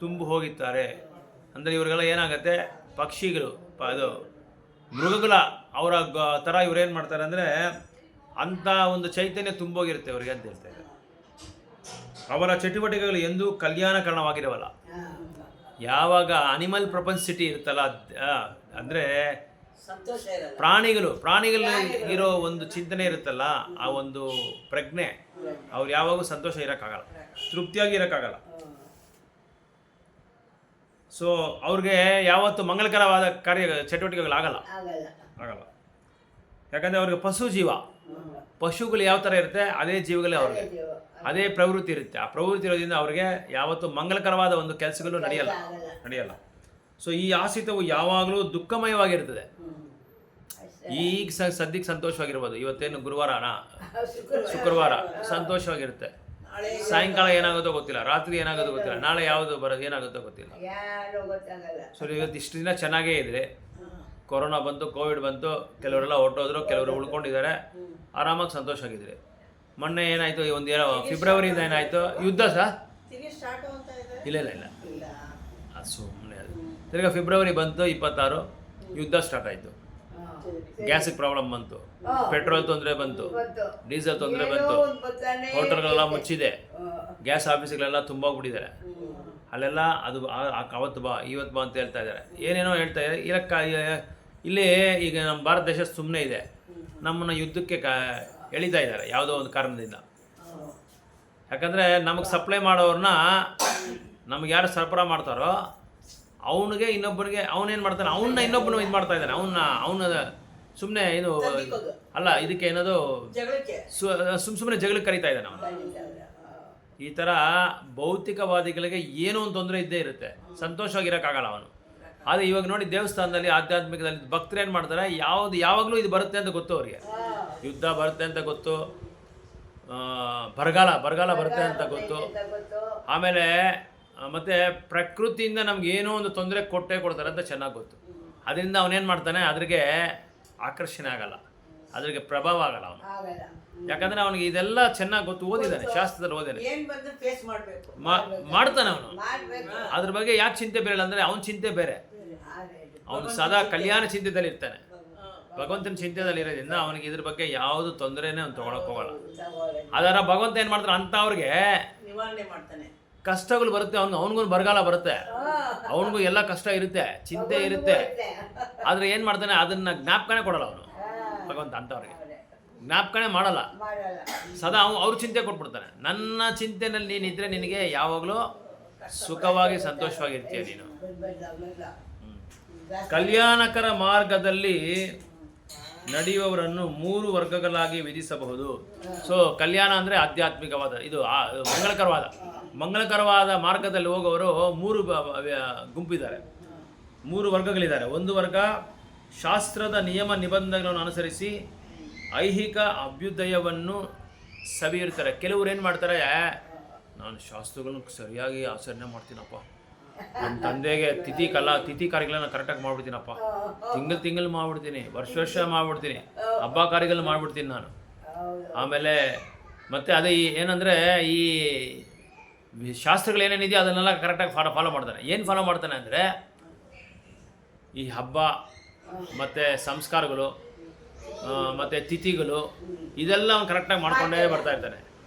ತುಂಬಿ ಹೋಗಿದ್ದಾರೆ. ಅಂದರೆ ಇವರಿಗೆಲ್ಲ ಏನಾಗುತ್ತೆ, ಪಕ್ಷಿಗಳು ಅದು ಮೃಗಗಳ ಅವರ ಥರ ಇವ್ರೇನು ಮಾಡ್ತಾರೆ ಅಂದರೆ ಅಂಥ ಒಂದು ಚೈತನ್ಯ ತುಂಬೋಗಿರುತ್ತೆ ಇವರಿಗೆ ಅಂತ ಹೇಳ್ತಾರೆ. ಅವರ ಚಟುವಟಿಕೆಗಳು ಎಂದೂ ಕಲ್ಯಾಣಕರಣವಾಗಿರವಲ್ಲ. ಯಾವಾಗ ಅನಿಮಲ್ ಪ್ರಪಂಚಿಟಿ ಇರುತ್ತಲ್ಲ, ಅಂದರೆ ಪ್ರಾಣಿಗಳು ಇರೋ ಒಂದು ಚಿಂತನೆ ಇರುತ್ತಲ್ಲ, ಆ ಒಂದು ಪ್ರಜ್ಞೆ, ಅವ್ರು ಯಾವಾಗೂ ಸಂತೋಷ ಇರೋಕ್ಕಾಗಲ್ಲ, ತೃಪ್ತಿಯಾಗಿ ಇರೋಕ್ಕಾಗಲ್ಲ. ಸೊ ಅವ್ರಿಗೆ ಯಾವತ್ತು ಮಂಗಳಕರವಾದ ಚಟುವಟಿಕೆಗಳಾಗಲ್ಲ. ಯಾಕಂದರೆ ಅವ್ರಿಗೆ ಪಶು ಜೀವ, ಪಶುಗಳು ಯಾವ ಥರ ಇರುತ್ತೆ ಅದೇ ಜೀವಗಳೇ ಅವ್ರಿಗೆ, ಅದೇ ಪ್ರವೃತ್ತಿ ಇರುತ್ತೆ. ಆ ಪ್ರವೃತ್ತಿ ಇರೋದ್ರಿಂದ ಅವ್ರಿಗೆ ಯಾವತ್ತು ಮಂಗಳಕರವಾದ ಒಂದು ಕೆಲಸಗಳು ನಡೆಯಲ್ಲ. ಸೊ ಈ ಆಶ್ರಿತವು ಯಾವಾಗಲೂ ದುಃಖಮಯವಾಗಿರ್ತದೆ. ಈಗ ಸದ್ಯಕ್ಕೆ ಸಂತೋಷವಾಗಿರ್ಬೋದು, ಇವತ್ತೇನು ಗುರುವಾರನ ಶುಕ್ರವಾರ ಸಂತೋಷವಾಗಿರುತ್ತೆ, ಸಾಯಂಕಾಲ ಏನಾಗುತ್ತೋ ಗೊತ್ತಿಲ್ಲ, ರಾತ್ರಿ ಏನಾಗೋದು ಗೊತ್ತಿಲ್ಲ, ನಾಳೆ ಯಾವುದು ಬರೋದು ಏನಾಗುತ್ತೋ ಗೊತ್ತಿಲ್ಲ. ಸೊ ಇವತ್ತು ಇಷ್ಟು ದಿನ ಚೆನ್ನಾಗೇ ಇದ್ರೆ, ಕೊರೋನಾ ಬಂತು, ಕೋವಿಡ್ ಬಂತು, ಕೆಲವರೆಲ್ಲ ಹೊರಟೋದ್ರು, ಕೆಲವರು ಉಳ್ಕೊಂಡಿದ್ದಾರೆ, ಆರಾಮಾಗಿ ಸಂತೋಷವಾಗಿದ್ರೆ. ಮೊನ್ನೆ ಏನಾಯಿತು, ಒಂದು ಫೆಬ್ರವರಿಯಿಂದ ಏನಾಯಿತು, ಯುದ್ಧ ಇಲ್ಲ ಅದು ಸುಮ್ಮನೆ ಅದು. ತಿರ್ಗಾ ಫೆಬ್ರವರಿ ಬಂತು 26, ಯುದ್ಧ ಸ್ಟಾರ್ಟ್ ಆಯಿತು. ಗ್ಯಾಸಿಗೆ ಪ್ರಾಬ್ಲಮ್ ಬಂತು, ಪೆಟ್ರೋಲ್ ತೊಂದರೆ ಬಂತು, ಡೀಸೆಲ್ ತೊಂದರೆ ಬಂತು, ಹೋಟೆಲ್ಗಳೆಲ್ಲ ಮುಚ್ಚಿದೆ, ಗ್ಯಾಸ್ ಆಫೀಸ್ಗಳೆಲ್ಲ ತುಂಬೋಗ್ಬಿಟ್ಟಿದ್ದಾರೆ. ಅಲ್ಲೆಲ್ಲ ಅದು ಅವತ್ತು ಬಾ ಇವತ್ತು ಬಾ ಅಂತ ಹೇಳ್ತಾ ಇದ್ದಾರೆ, ಏನೇನೋ ಹೇಳ್ತಾ ಇದ್ದಾರೆ. ಇಲ್ಲಿ ಈಗ ನಮ್ಮ ಭಾರತ ದೇಶ ಸುಮ್ಮನೆ ಇದೆ, ನಮ್ಮನ್ನು ಯುದ್ಧಕ್ಕೆ ಎಳಿತಾ ಇದ್ದಾರೆ ಯಾವುದೋ ಒಂದು ಕಾರಣದಿಂದ. ಯಾಕಂದರೆ ನಮಗೆ ಸಪ್ಲೈ ಮಾಡೋರನ್ನ, ನಮ್ಗೆ ಯಾರು ಸರಬರಾಜು ಮಾಡ್ತಾರೋ ಅವನಿಗೆ ಇನ್ನೊಬ್ಬನಿಗೆ ಅವನೇನು ಮಾಡ್ತಾನೆ, ಅವನ್ನ ಇನ್ನೊಬ್ಬನು ಇದು ಮಾಡ್ತಾ ಇದ್ದಾನೆ, ಅವನ ಸುಮ್ಮನೆ ಇದು ಅಲ್ಲ, ಇದಕ್ಕೆ ಏನದು ಸುಮ್ಮನೆ ಜಗಳಕ್ಕೆ ಕರೀತಾ ಇದ್ದಾನೆ ಅವನು. ಈ ಥರ ಭೌತಿಕವಾದಿಗಳಿಗೆ ಏನೋ ಒಂದು ತೊಂದರೆ ಇದ್ದೇ ಇರುತ್ತೆ, ಸಂತೋಷವಾಗಿರೋಕ್ಕಾಗಲ್ಲ ಅವನು. ಆದರೆ ಇವಾಗ ನೋಡಿ, ದೇವಸ್ಥಾನದಲ್ಲಿ ಆಧ್ಯಾತ್ಮಿಕದಲ್ಲಿ ಭಕ್ತರು ಏನು ಮಾಡ್ತಾರೆ, ಯಾವಾಗಲೂ ಇದು ಬರುತ್ತೆ ಅಂತ ಗೊತ್ತು ಅವರಿಗೆ. ಯುದ್ಧ ಬರುತ್ತೆ ಅಂತ ಗೊತ್ತು, ಬರಗಾಲ ಬರುತ್ತೆ ಅಂತ ಗೊತ್ತು, ಆಮೇಲೆ ಮತ್ತು ಪ್ರಕೃತಿಯಿಂದ ನಮ್ಗೆ ಏನೋ ಒಂದು ತೊಂದರೆ ಕೊಡ್ತಾರೆ ಅಂತ ಚೆನ್ನಾಗಿ ಗೊತ್ತು. ಅದರಿಂದ ಅವನೇನು ಮಾಡ್ತಾನೆ, ಅದ್ರಿಗೆ ಆಕರ್ಷಣೆ ಆಗಲ್ಲ, ಅದ್ರಿಗೆ ಪ್ರಭಾವ ಆಗಲ್ಲ ಅವನು. ಯಾಕಂದರೆ ಅವನಿಗೆ ಇದೆಲ್ಲ ಚೆನ್ನಾಗಿ ಗೊತ್ತು, ಓದಿದ್ದಾನೆ, ಶಾಸ್ತ್ರದಲ್ಲಿ ಓದಿದ್ದಾನೆ, ಮಾಡ್ತಾನೆ ಅವನು. ಅದ್ರ ಬಗ್ಗೆ ಯಾಕೆ ಚಿಂತೆ ಬೇರೆ ಅಂದರೆ ಅವನ ಚಿಂತೆ ಬೇರೆ, ಅವನು ಸದಾ ಕಲ್ಯಾಣ ಚಿಂತೆದಲ್ಲಿ ಇರ್ತಾನೆ, ಭಗವಂತನ ಚಿಂತೆದಲ್ಲಿ ಇರೋದ್ರಿಂದ ಅವನಿಗೆ ಇದ್ರ ಬಗ್ಗೆ ಯಾವುದು ತೊಂದರೆನೇ ಅವ್ನು ತೊಗೊಳಕ್ಕೆ ಹೋಗಲ್ಲ. ಅದರ ಭಗವಂತ ಏನು ಮಾಡ್ತಾನೆ, ಅಂಥವ್ರಿಗೆ ನಿವಾರಣೆ ಮಾಡ್ತಾನೆ. ಕಷ್ಟಗಳು ಬರುತ್ತೆ, ಅವನಿಗೂ ಬರಗಾಲ ಬರುತ್ತೆ, ಅವನಿಗೂ ಎಲ್ಲ ಕಷ್ಟ ಇರುತ್ತೆ, ಚಿಂತೆ ಇರುತ್ತೆ, ಆದರೆ ಏನು ಮಾಡ್ತಾನೆ, ಅದನ್ನು ಜ್ಞಾಪಕನೇ ಕೊಡಲ್ಲ ಅವನು ಭಗವಂತ. ಅಂಥವ್ರಿಗೆ ಜ್ಞಾಪಕನೇ ಮಾಡಲ್ಲ, ಸದಾ ಅವ್ರ ಚಿಂತೆ ಕೊಟ್ಬಿಡ್ತಾನೆ. ನನ್ನ ಚಿಂತೆನಲ್ಲಿ ನೀನಿದ್ರೆ ನಿನಗೆ ಯಾವಾಗಲೂ ಸುಖವಾಗಿ ಸಂತೋಷವಾಗಿರ್ತೀಯ ನೀನು. ಕಲ್ಯಾಣಕರ ಮಾರ್ಗದಲ್ಲಿ ನಡೆಯುವವರನ್ನು 3 ವರ್ಗಗಳಾಗಿ ವಿಧಿಸಬಹುದು. ಸೊ ಕಲ್ಯಾಣ ಅಂದರೆ ಆಧ್ಯಾತ್ಮಿಕವಾದ, ಇದು ಮಂಗಳಕರವಾದ ಮಾರ್ಗದಲ್ಲಿ ಹೋಗೋವರು 3 ಗುಂಪಿದ್ದಾರೆ, 3 ವರ್ಗಗಳಿದ್ದಾರೆ. ಒಂದು ವರ್ಗ ಶಾಸ್ತ್ರದ ನಿಯಮ ನಿಬಂಧನೆಗಳನ್ನು ಅನುಸರಿಸಿ ಐಹಿಕ ಅಭ್ಯುದಯವನ್ನು ಸವಿಯಿರ್ತಾರೆ. ಕೆಲವರು ಏನು ಮಾಡ್ತಾರೆ, ನಾನು ಶಾಸ್ತ್ರಗಳನ್ನು ಸರಿಯಾಗಿ ಆಚರಣೆ ಮಾಡ್ತೀನಪ್ಪ, ನಮ್ಮ ತಂದೆಗೆ ತಿಥಿ ಕಾರ್ಯಗಳನ್ನ ಕರೆಕ್ಟಾಗಿ ಮಾಡ್ಬಿಡ್ತೀನಪ್ಪ, ತಿಂಗಳು ಮಾಡ್ಬಿಡ್ತೀನಿ, ವರ್ಷ ಮಾಡ್ಬಿಡ್ತೀನಿ, ಹಬ್ಬ ಕಾರ್ಯಗಳು ಮಾಡ್ಬಿಡ್ತೀನಿ ನಾನು. ಆಮೇಲೆ ಮತ್ತೆ ಅದೇ ಏನಂದರೆ, ಈ ಶಾಸ್ತ್ರಗಳು ಏನೇನಿದೆಯೋ ಅದನ್ನೆಲ್ಲ ಕರೆಕ್ಟಾಗಿ ಫಾಲೋ ಮಾಡ್ತಾನೆ. ಏನು ಫಾಲೋ ಮಾಡ್ತಾನೆ ಅಂದರೆ, ಈ ಹಬ್ಬ ಮತ್ತು ಸಂಸ್ಕಾರಗಳು ಮತ್ತು ತಿಥಿಗಳು ಇದೆಲ್ಲ ಅವ್ನು ಕರೆಕ್ಟಾಗಿ ಮಾಡ್ಕೊಂಡೇ ಬರ್ತಾ ಇರ್ತಾನೆ.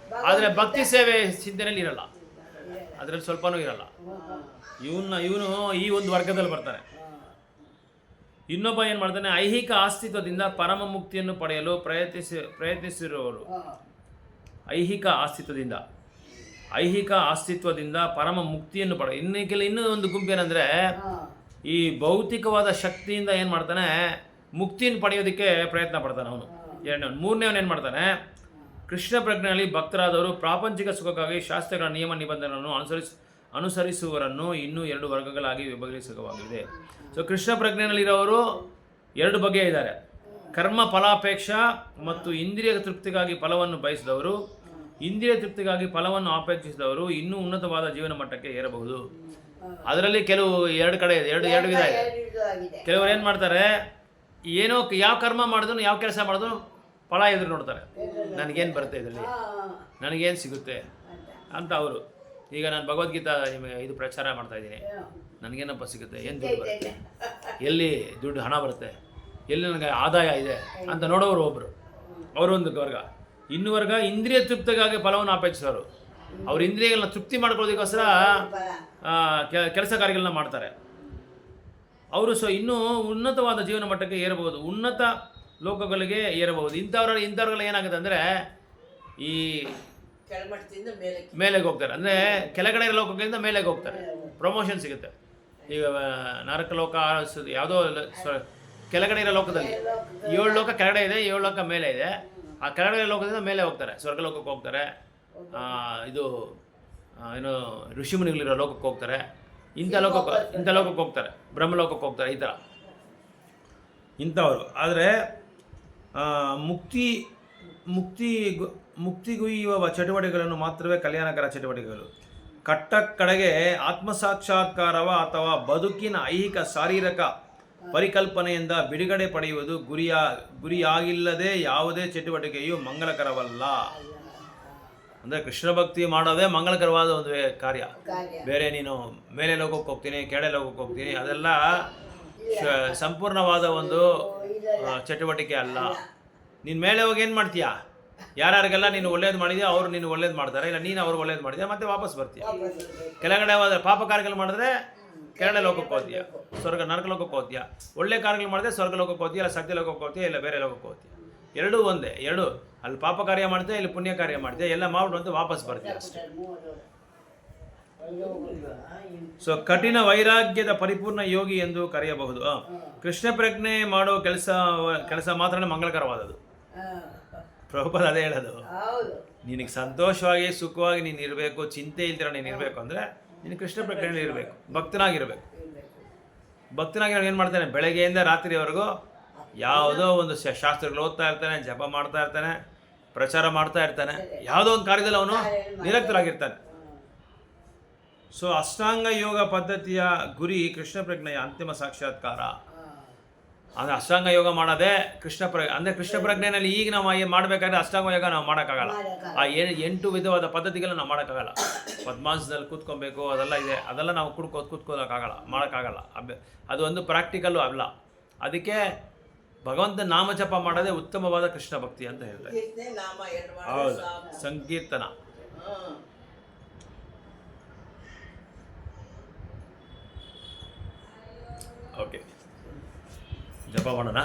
ಆದರೆ ಭಕ್ತಿ ಸೇವೆ ಚಿಂತನೆಯಲ್ಲಿ ಇರಲ್ಲ, ಅದರಲ್ಲಿ ಸ್ವಲ್ಪನೂ ಇರಲ್ಲ. ಇವನು ಈ ಒಂದು ವರ್ಗದಲ್ಲಿ ಬರ್ತಾನೆ. ಇನ್ನೊಬ್ಬ ಏನು ಮಾಡ್ತಾನೆ, ಐಹಿಕ ಅಸ್ತಿತ್ವದಿಂದ ಪರಮ ಮುಕ್ತಿಯನ್ನು ಪಡೆಯಲು ಪ್ರಯತ್ನಿಸಿರುವವರು. ಐಹಿಕ ಅಸ್ತಿತ್ವದಿಂದ ಪರಮ ಮುಕ್ತಿಯನ್ನು ಇನ್ನೂ ಒಂದು ಗುಂಪು ಏನಂದರೆ, ಈ ಭೌತಿಕವಾದ ಶಕ್ತಿಯಿಂದ ಏನು ಮಾಡ್ತಾನೆ, ಮುಕ್ತಿಯನ್ನು ಪಡೆಯೋದಕ್ಕೆ ಪ್ರಯತ್ನ ಪಡ್ತಾನೆ ಅವನು. ಮೂರನೇವನು ಏನು ಮಾಡ್ತಾನೆ, ಕೃಷ್ಣ ಪ್ರಜ್ಞೆಯಲ್ಲಿ ಭಕ್ತರಾದವರು ಪ್ರಾಪಂಚಿಕ ಸುಖಕ್ಕಾಗಿ ಶಾಸ್ತ್ರಗಳ ನಿಯಮ ನಿಬಂಧನೆಗಳನ್ನು ಅನುಸರಿಸುವವರನ್ನು ಇನ್ನೂ 2 ವರ್ಗಗಳಾಗಿ ವಿಭಜಿಸವಾಗಿದೆ. ಸೊ ಕೃಷ್ಣ ಪ್ರಜ್ಞೆಯಲ್ಲಿರೋರು 2 ಬಗೆ ಇದ್ದಾರೆ. ಕರ್ಮ ಫಲಾಪೇಕ್ಷ ಮತ್ತು ಇಂದ್ರಿಯ ತೃಪ್ತಿಗಾಗಿ ಫಲವನ್ನು ಬಯಸಿದವರು. ಇಂದ್ರಿಯ ತೃಪ್ತಿಗಾಗಿ ಫಲವನ್ನು ಅಪೇಕ್ಷಿಸಿದವರು ಇನ್ನೂ ಉನ್ನತವಾದ ಜೀವನ ಮಟ್ಟಕ್ಕೆ ಏರಬಹುದು. ಅದರಲ್ಲಿ ಕೆಲವು 2 ವಿಧ ಇದೆ. ಕೆಲವರು ಏನು ಮಾಡ್ತಾರೆ, ಏನೋ ಯಾವ ಕರ್ಮ ಮಾಡಿದ್ರು, ಯಾವ ಕೆಲಸ ಮಾಡಿದ್ರು ಫಲ ಎದುರು ನೋಡ್ತಾರೆ. ನನಗೇನು ಬರುತ್ತೆ ಇದರಲ್ಲಿ, ನನಗೇನು ಸಿಗುತ್ತೆ ಅಂತ ಅವರು. ಈಗ ನಾನು ಭಗವದ್ಗೀತಾ ನಿಮಗೆ ಇದು ಪ್ರಚಾರ ಮಾಡ್ತಾಯಿದ್ದೀನಿ, ನನಗೇನಪ್ಪ ಸಿಗುತ್ತೆ, ಏನು ದುಡ್ಡು ಬರುತ್ತೆ, ಎಲ್ಲಿ ದುಡ್ಡು ಹಣ ಬರುತ್ತೆ, ಎಲ್ಲಿ ನನಗೆ ಆದಾಯ ಇದೆ ಅಂತ ನೋಡೋರು ಒಬ್ಬರು. ಅವರೊಂದು ವರ್ಗ. ಇನ್ನು ವರ್ಗ ಇಂದ್ರಿಯ ತೃಪ್ತಿಗಾಗಿ ಫಲವನ್ನು ಅಪೇಕ್ಷಿಸೋರು. ಅವ್ರ ಇಂದ್ರಿಯಗಳನ್ನ ತೃಪ್ತಿ ಮಾಡ್ಕೊಳ್ಳೋದಕ್ಕೋಸ್ಕರ ಕೆಲಸ ಕಾರ್ಯಗಳನ್ನ ಮಾಡ್ತಾರೆ ಅವರು. ಸೊ ಇನ್ನೂ ಉನ್ನತವಾದ ಜೀವನ ಮಟ್ಟಕ್ಕೆ ಏರಬಹುದು, ಉನ್ನತ ಲೋಕಗಳಿಗೆ ಏರಬಹುದು. ಇಂಥವ್ರೆಲ್ಲ ಏನಾಗುತ್ತೆ ಅಂದರೆ ಈ ಮೇಲೆಗೆ ಹೋಗ್ತಾರೆ, ಅಂದರೆ ಕೆಳಗಡೆ ಲೋಕಗಳಿಂದ ಮೇಲೆಗೆ ಹೋಗ್ತಾರೆ, ಪ್ರಮೋಷನ್ ಸಿಗುತ್ತೆ. ಈಗ ನರಕ ಲೋಕ ಯಾವುದೋ ಕೆಳಗಡೆ ಇರೋ ಲೋಕದಲ್ಲಿ 7 ಲೋಕ ಕೆಳಗಡೆ ಇದೆ, 7 ಲೋಕ ಮೇಲೆ ಇದೆ. ಆ ಕೆಳಗಡೆ ಲೋಕದಿಂದ ಮೇಲೆ ಹೋಗ್ತಾರೆ, ಸ್ವರ್ಗಲೋಕಕ್ಕೆ ಹೋಗ್ತಾರೆ, ಇದು ಏನು ಋಷಿಮುನಿಗಳಿರೋ ಲೋಕಕ್ಕೆ ಹೋಗ್ತಾರೆ, ಇಂಥ ಲೋಕಕ್ಕೆ ಹೋಗ್ತಾರೆ, ಬ್ರಹ್ಮಲೋಕಕ್ಕೆ ಹೋಗ್ತಾರೆ, ಈ ಥರ ಇಂಥವರು. ಆದರೆ ಮುಕ್ತಿಗುಯ್ಯುವ ಚಟುವಟಿಕೆಗಳನ್ನು ಮಾತ್ರವೇ ಕಲ್ಯಾಣಕರ ಚಟುವಟಿಕೆಗಳು. ಕಡೆಗೆ ಆತ್ಮಸಾಕ್ಷಾತ್ಕಾರವ ಅಥವಾ ಬದುಕಿನ ಐಹಿಕ ಶಾರೀರಿಕ ಪರಿಕಲ್ಪನೆಯಿಂದ ಬಿಡುಗಡೆ ಪಡೆಯುವುದು ಗುರಿಯಾಗಿಲ್ಲದೆ ಯಾವುದೇ ಚಟುವಟಿಕೆಯು ಮಂಗಲಕರವಲ್ಲ. ಅಂದರೆ ಕೃಷ್ಣ ಭಕ್ತಿ ಮಾಡೋದೇ ಮಂಗಳಕರವಾದ ಒಂದು ಕಾರ್ಯ. ಬೇರೆ ನೀನು ಮೇಲೆ ಲೋಕಕ್ಕೆ ಹೋಗ್ತೀನಿ, ಕೆಳಗೆ ಲೋಕಕ್ಕೆ ಹೋಗ್ತೀನಿ, ಅದೆಲ್ಲ ಸಂಪೂರ್ಣವಾದ ಒಂದು ಚಟುವಟಿಕೆ ಅಲ್ಲ. ನೀನು ಮೇಲೆ ಹೋಗಿ ಏನು ಮಾಡ್ತೀಯಾ? ಯಾರ್ಯಾರಿಗೆಲ್ಲ ನೀನು ಒಳ್ಳೇದು ಮಾಡಿದ್ಯಾ ಅವರು ನೀನು ಒಳ್ಳೇದು ಮಾಡ್ತಾರೆ, ಇಲ್ಲ ನೀನು ಅವ್ರಿಗೆ ಒಳ್ಳೇದು ಮಾಡಿದ್ಯಾ, ಮತ್ತೆ ವಾಪಸ್ ಬರ್ತೀಯ. ಕೆಳಗಡೆ ಹೋದರೆ ಪಾಪ ಕಾರ್ಯಗಳು ಮಾಡಿದ್ರೆ ಕೆಳಗಡೆ ಲೋಕಕ್ಕೆ ಹೋಗ್ತೀಯ, ನರಕ ಲೋಕಕ್ಕೆ ಹೋಗ್ತೀಯ. ಒಳ್ಳೆ ಕಾರ್ಯಗಳು ಮಾಡಿದ್ರೆ ಸ್ವರ್ಗ ಲೋಕಕ್ಕೆ ಹೋಗ್ತೀಯ, ಇಲ್ಲ ಸತ್ಯ ಲೋಕಕ್ಕೆ ಹೋಗ್ತೀಯ, ಇಲ್ಲ ಬೇರೆ ಲೋಕಕ್ಕೆ ಹೋಗ್ತೀಯ. ಎರಡೂ ಒಂದೇ. ಅಲ್ಲಿ ಪಾಪ ಕಾರ್ಯ ಮಾಡ್ತೀಯ, ಇಲ್ಲಿ ಪುಣ್ಯ ಕಾರ್ಯ ಮಾಡ್ತೀಯ, ಎಲ್ಲ ಮಾಡ್ಬಿಟ್ಟು ವಾಪಸ್ ಬರ್ತೀಯ ಅಷ್ಟೇ. ಸೊ ಕಠಿಣ ವೈರಾಗ್ಯದ ಪರಿಪೂರ್ಣ ಯೋಗಿ ಎಂದು ಕರೆಯಬಹುದು. ಕೃಷ್ಣ ಪ್ರಜ್ಞೆ ಮಾಡೋ ಕೆಲಸ ಮಾತ್ರ ಮಂಗಳಕರವಾದದ್ದು. ಪ್ರಭುಪಾದ ಅದೇ ಹೇಳೋದು, ನಿನಗೆ ಸಂತೋಷವಾಗಿ ಸುಖವಾಗಿ ನೀನು ಇರಬೇಕು, ಚಿಂತೆ ಇಲ್ದಿರ ನೀನು ಇರಬೇಕು ಅಂದರೆ ನೀನು ಕೃಷ್ಣ ಪ್ರಜ್ಞೆಯಲ್ಲಿ ಇರಬೇಕು, ಭಕ್ತನಾಗಿರಬೇಕು. ಏನು ಮಾಡ್ತಾನೆ, ಬೆಳಗ್ಗೆಯಿಂದ ರಾತ್ರಿವರೆಗೂ ಯಾವುದೋ ಒಂದು ಶಾಸ್ತ್ರಗಳು ಓದ್ತಾ ಇರ್ತಾನೆ, ಜಪ ಮಾಡ್ತಾ ಇರ್ತಾನೆ, ಪ್ರಚಾರ ಮಾಡ್ತಾ ಇರ್ತಾನೆ, ಯಾವುದೋ ಒಂದು ಕಾರ್ಯದಲ್ಲಿ ಅವನು ನಿರಕ್ತರಾಗಿರ್ತಾನೆ. ಸೊ ಅಷ್ಟಾಂಗ ಯೋಗ ಪದ್ಧತಿಯ ಗುರಿ ಕೃಷ್ಣ ಪ್ರಜ್ಞೆಯ ಅಂತಿಮ ಸಾಕ್ಷಾತ್ಕಾರ. ಅಂದರೆ ಅಷ್ಟಾಂಗ ಯೋಗ ಮಾಡೋದೇ ಅಂದರೆ ಕೃಷ್ಣ ಪ್ರಜ್ಞೆಯಲ್ಲಿ ಈಗ ನಾವು ಮಾಡಬೇಕಾದ್ರೆ ಅಷ್ಟಾಂಗ ಯೋಗ ನಾವು ಮಾಡೋಕ್ಕಾಗಲ್ಲ. ಆ 8 ವಿಧವಾದ ಪದ್ಧತಿಗಳನ್ನ ನಾವು ಮಾಡೋಕ್ಕಾಗಲ್ಲ. ಪದ್ಮಾಸನದಲ್ಲಿ ಕೂತ್ಕೊಬೇಕು, ಅದೆಲ್ಲ ಇದೆ, ಅದೆಲ್ಲ ನಾವು ಕೂತ್ಕೊಳ್ಳೋಕ್ಕಾಗಲ್ಲ, ಮಾಡೋಕ್ಕಾಗಲ್ಲ. ಅದು ಒಂದು ಪ್ರಾಕ್ಟಿಕಲ್ಲು ಅಲ್ಲ. ಅದಕ್ಕೆ ಭಗವಂತ ನಾಮಜಪ ಮಾಡೋದೇ ಉತ್ತಮವಾದ ಕೃಷ್ಣ ಭಕ್ತಿ ಅಂತ ಹೇಳ್ತಾರೆ. ಹೌದು, ಸಂಕೀರ್ತನ. ಓಕೆ, ಜಪ ಮಾಡೋಣ.